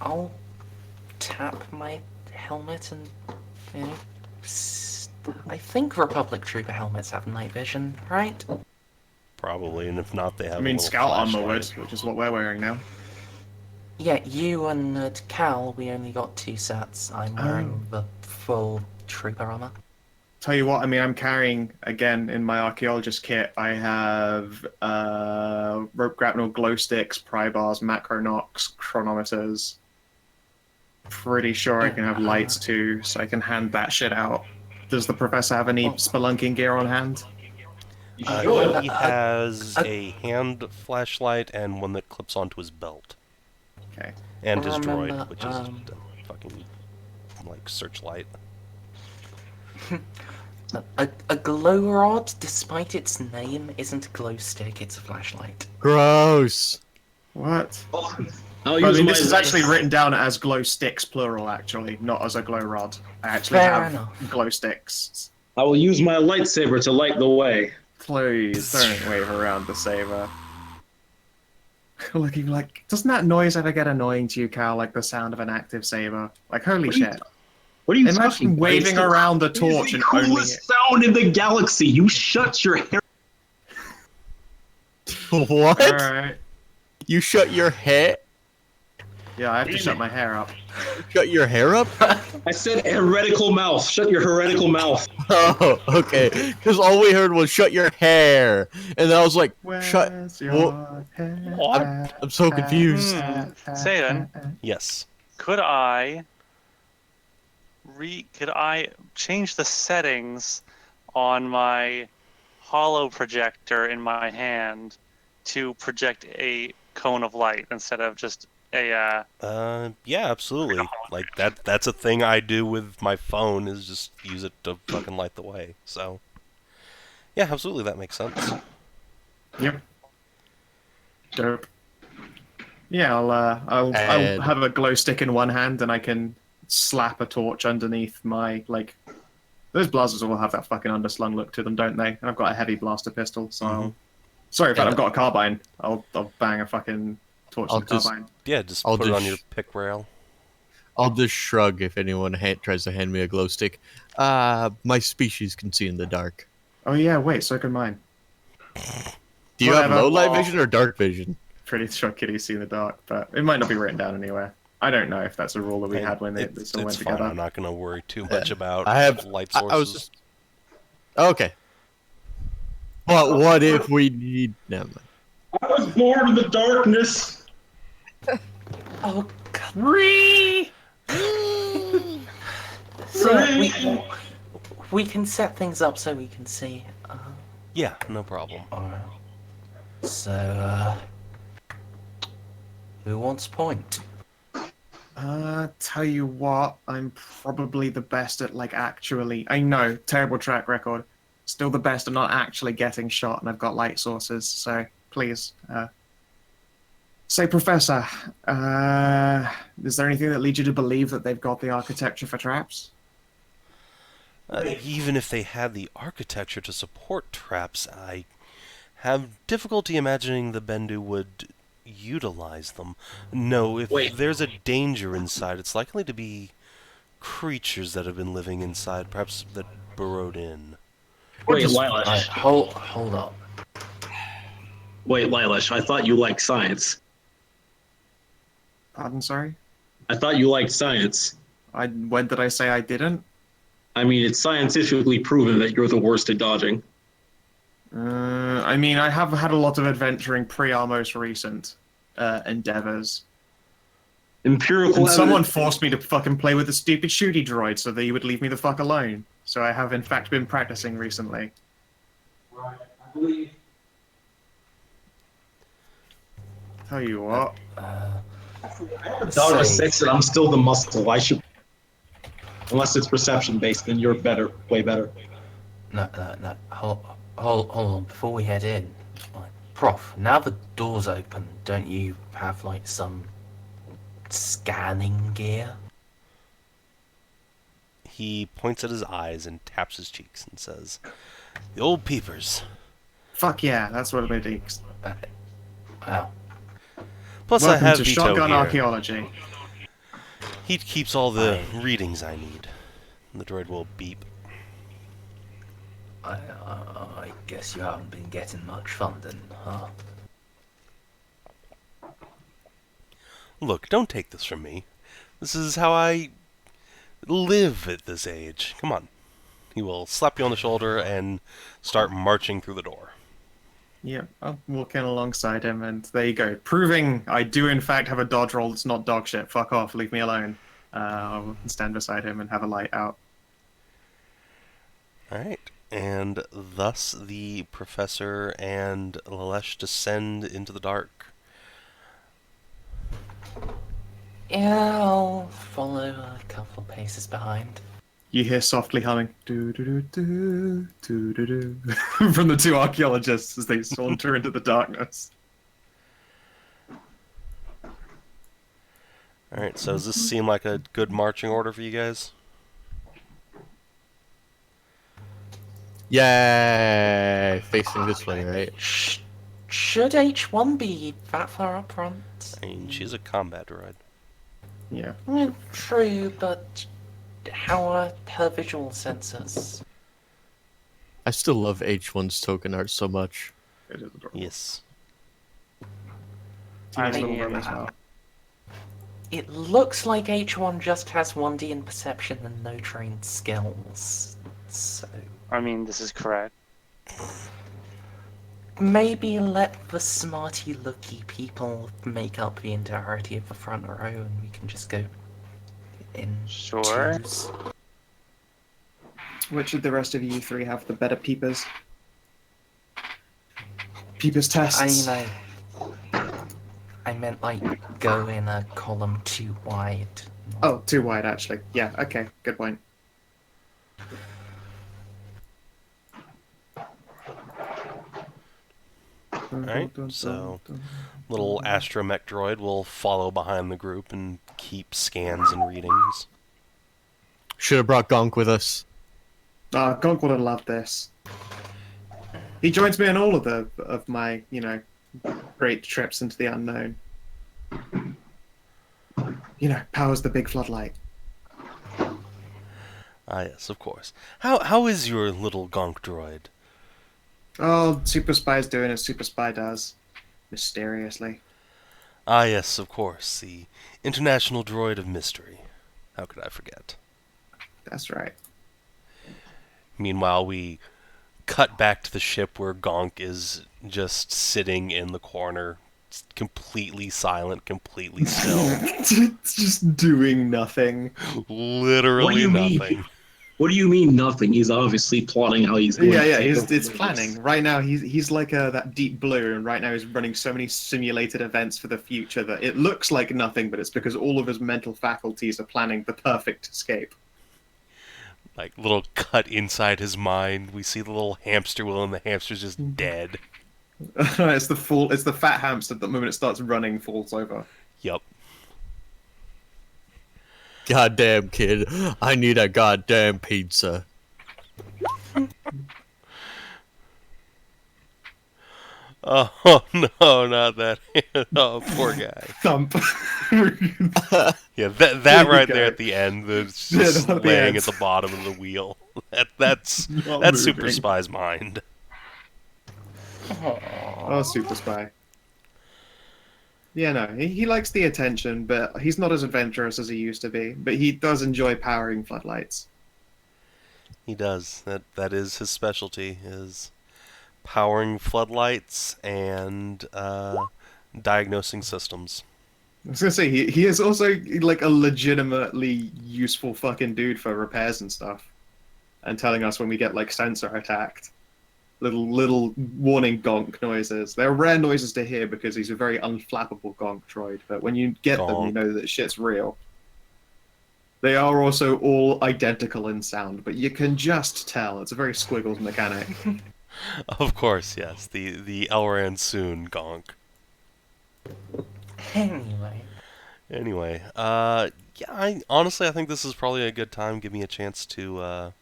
I'll tap my helmet and, I think Republic Trooper helmets have night vision, right? Probably, and if not, they have I mean, a little scout armor would, flashlight. which is what we're wearing now. Yeah, you and Cal, we only got 2 sets. I'm wearing the full Trooper armor. Tell you what, I mean, I'm carrying, again, in my archaeologist kit, I have rope grapnel, glow sticks, pry bars, macronocks, chronometers. Pretty sure I can have lights too, so I can hand that shit out. Does the professor have any spelunking gear on hand? You should. He has a hand flashlight and one that clips onto his belt. Okay. And his Remember, droid, which is a fucking, like, searchlight. A glow rod, despite its name, isn't a glow stick, it's a flashlight. Gross. What? I'll I use mean, my this is actually written down as glow sticks, plural, actually, not as a glow rod. I actually Fair have enough. glow sticks. I will use my lightsaber to light the way. Please don't wave around the saber. Looking like, doesn't that noise ever get annoying to you, Cal? Like the sound of an active saber? Like, holy What are you- shit! What are you Imagine talking about? waving It's the- around the It's torch the and only. coolest sound in the galaxy. You shut your hair. What? All right. You shut your hair? Yeah, I have to Damn shut it. my hair up. Shut your hair up? I said heretical mouth. Shut your heretical mouth. Oh, okay. Because all we heard was "shut your hair," and then I was like, "Shut." Where's Wha- your hair? What? I'm so confused. Say then, Yes. could I change the settings on my hollow projector in my hand to project a cone of light instead of just a Yeah, absolutely. Like, that's a thing I do with my phone, is just use it to fucking light the way. So, yeah, absolutely, that makes sense. Yep. Dope. Yeah, I'll And- have a glow stick in one hand, and I can slap a torch underneath my like. Those blasters all have that fucking underslung look to them, don't they? And I've got a heavy blaster pistol, so. Sorry, but Yeah. I've got a carbine. I'll bang a fucking torch I'll with a just- carbine. Yeah, just I'll put it on just your pick rail. I'll just shrug if anyone tries to hand me a glow stick. My species can see in the dark. Oh yeah, wait, so can mine. Do you have Whatever. low light vision or dark vision? Pretty sure kitties see in the dark, but it might not be written down anywhere. I don't know if that's a rule that we had when it It's all went fine. together. I'm not going to worry too much about I have- light I sources. was just- Okay. But what if we need them? I was born in the darkness. Oh, God. So we can set things up so we can see. Yeah, no problem. Alright. So, who wants point? Tell you what, I'm probably the best at like actually. I know, terrible track record. Still the best at not actually getting shot, and I've got light sources. So please, say, Professor, is there anything that leads you to believe that they've got the architecture for traps? Even if they had the architecture to support traps, I have difficulty imagining the Bendu would utilize them. No, if Wait. there's a danger inside, it's likely to be creatures that have been living inside, perhaps that burrowed in. Wait, Alright, Lilash. hold up. Wait, Lilash. I thought you liked science. Pardon, sorry. I thought you liked science. When did I say I didn't? I mean, it's scientifically proven that you're the worst at dodging. I mean, I have had a lot of adventuring pre our most recent endeavors. Empirical And evidence. someone forced me to fucking play with the stupid shooty droid so that he would leave me the fuck alone. So I have in fact been practicing recently. Tell you what. Dodge a Say- 6 and I'm still the muscle. I should. Unless it's perception based, then you're better. Way better. No. Hold on. Before we head in, like, Prof, now the door's open, don't you have like some scanning gear? He points at his eyes and taps his cheeks and says, "The old peepers." Fuck yeah, that's what it is. Wow. Plus, Welcome I have to Vito Shotgun here. Archaeology. He keeps all the readings I need. The droid will beep. I guess you haven't been getting much fun then, huh? Look, don't take this from me. This is how I live at this age. Come on. He will slap you on the shoulder and start marching through the door. Yeah, I'll walk in alongside him, and there you go. Proving I do, in fact, have a dodge roll that's not dog shit. Fuck off, leave me alone. I'll stand beside him and have a light out. Alright, and thus the professor and Lalesh descend into the dark. Yeah, I'll follow a couple paces behind. You hear softly humming do do do do do do do from the two archaeologists as they saunter into the darkness. Alright, so does this seem like a good marching order for you guys? Yay! Facing this way, right? Should H1 be that far up front? I mean, she's a combat droid. Yeah. True, but how are her visual sensors? I still love H1's token art so much. It is adorable. Yes. Teenage I little mean, room as well. It looks like H1 just has 1D in perception and no trained skills. So I mean, this is correct. maybe let the smarty looky people make up the entirety of the front row and we can just go in Sure. twos. Which of the rest of you three have the better peepers? Peepers tests. I meant like go in a column too wide. Oh, too wide actually. Yeah, okay, good point. Alright, so little astromech droid will follow behind the group and keep scans and readings. Should have brought Gonk with us. Gonk would have loved this. He joins me on all of my, great trips into the unknown. Powers the big floodlight. Ah, yes, of course. How is your little Gonk droid? Oh, Super Spy's doing as Super Spy does. Mysteriously. Ah, yes, of course. The International Droid of Mystery. How could I forget? That's right. Meanwhile, we cut back to the ship where Gonk is just sitting in the corner, completely silent, completely still. Just doing nothing. Literally What do you mean? nothing. What do you mean nothing? He's obviously plotting how he's going to Yeah, take over it's the planning. Right now, he's like that deep blue, and right now he's running so many simulated events for the future that it looks like nothing, but it's because all of his mental faculties are planning the perfect escape. Like, little cut inside his mind. We see the little hamster wheel, and the hamster's just dead. It's the fat hamster. The moment it starts running, falls over. Yup. Goddamn kid, I need a goddamn pizza. Oh, no, not that. Oh, poor guy. Thump. Yeah, that There you right go. there at the end, that's Yeah, just not the laying end. at the bottom of the wheel. That's Not Super moving. Spy's mind. Oh, Super Spy. Yeah, no, he likes the attention, but he's not as adventurous as he used to be. But he does enjoy powering floodlights. He does. That is his specialty, is powering floodlights and diagnosing systems. I was gonna say he is also like a legitimately useful fucking dude for repairs and stuff, and telling us when we get like sensor attacked. Little warning gonk noises. They're rare noises to hear because he's a very unflappable gonk droid. But when you get them, you Gonk. know that shit's real. They are also all identical in sound, but you can just tell. It's a very squiggles mechanic. Of course, yes. The Elran Soon Gonk. Anyway, Yeah, honestly, I think this is probably a good time. Give me a chance to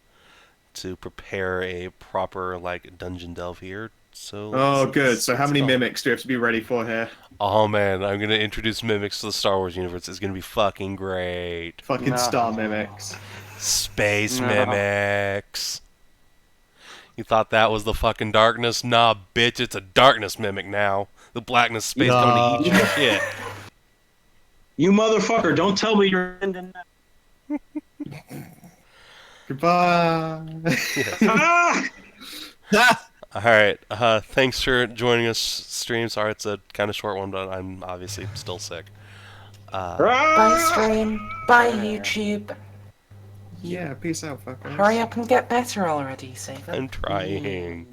prepare a proper dungeon delve here. So Oh, let's- good. So how let's many go. mimics do we have to be ready for here? Oh man, I'm gonna introduce mimics to the Star Wars universe. It's gonna be fucking great. Fucking No. star mimics. Space No. mimics. You thought that was the fucking darkness? Nah, bitch, it's a darkness mimic now. The blackness space coming to eat your shit. You motherfucker, don't tell me you're ending that. Goodbye. All right. Thanks for joining us, stream. Sorry, it's a kind of short one, but I'm obviously still sick. Bye, stream. Bye, YouTube. Yeah, peace out, fuckers. Hurry up and get better already, Saver. I'm trying.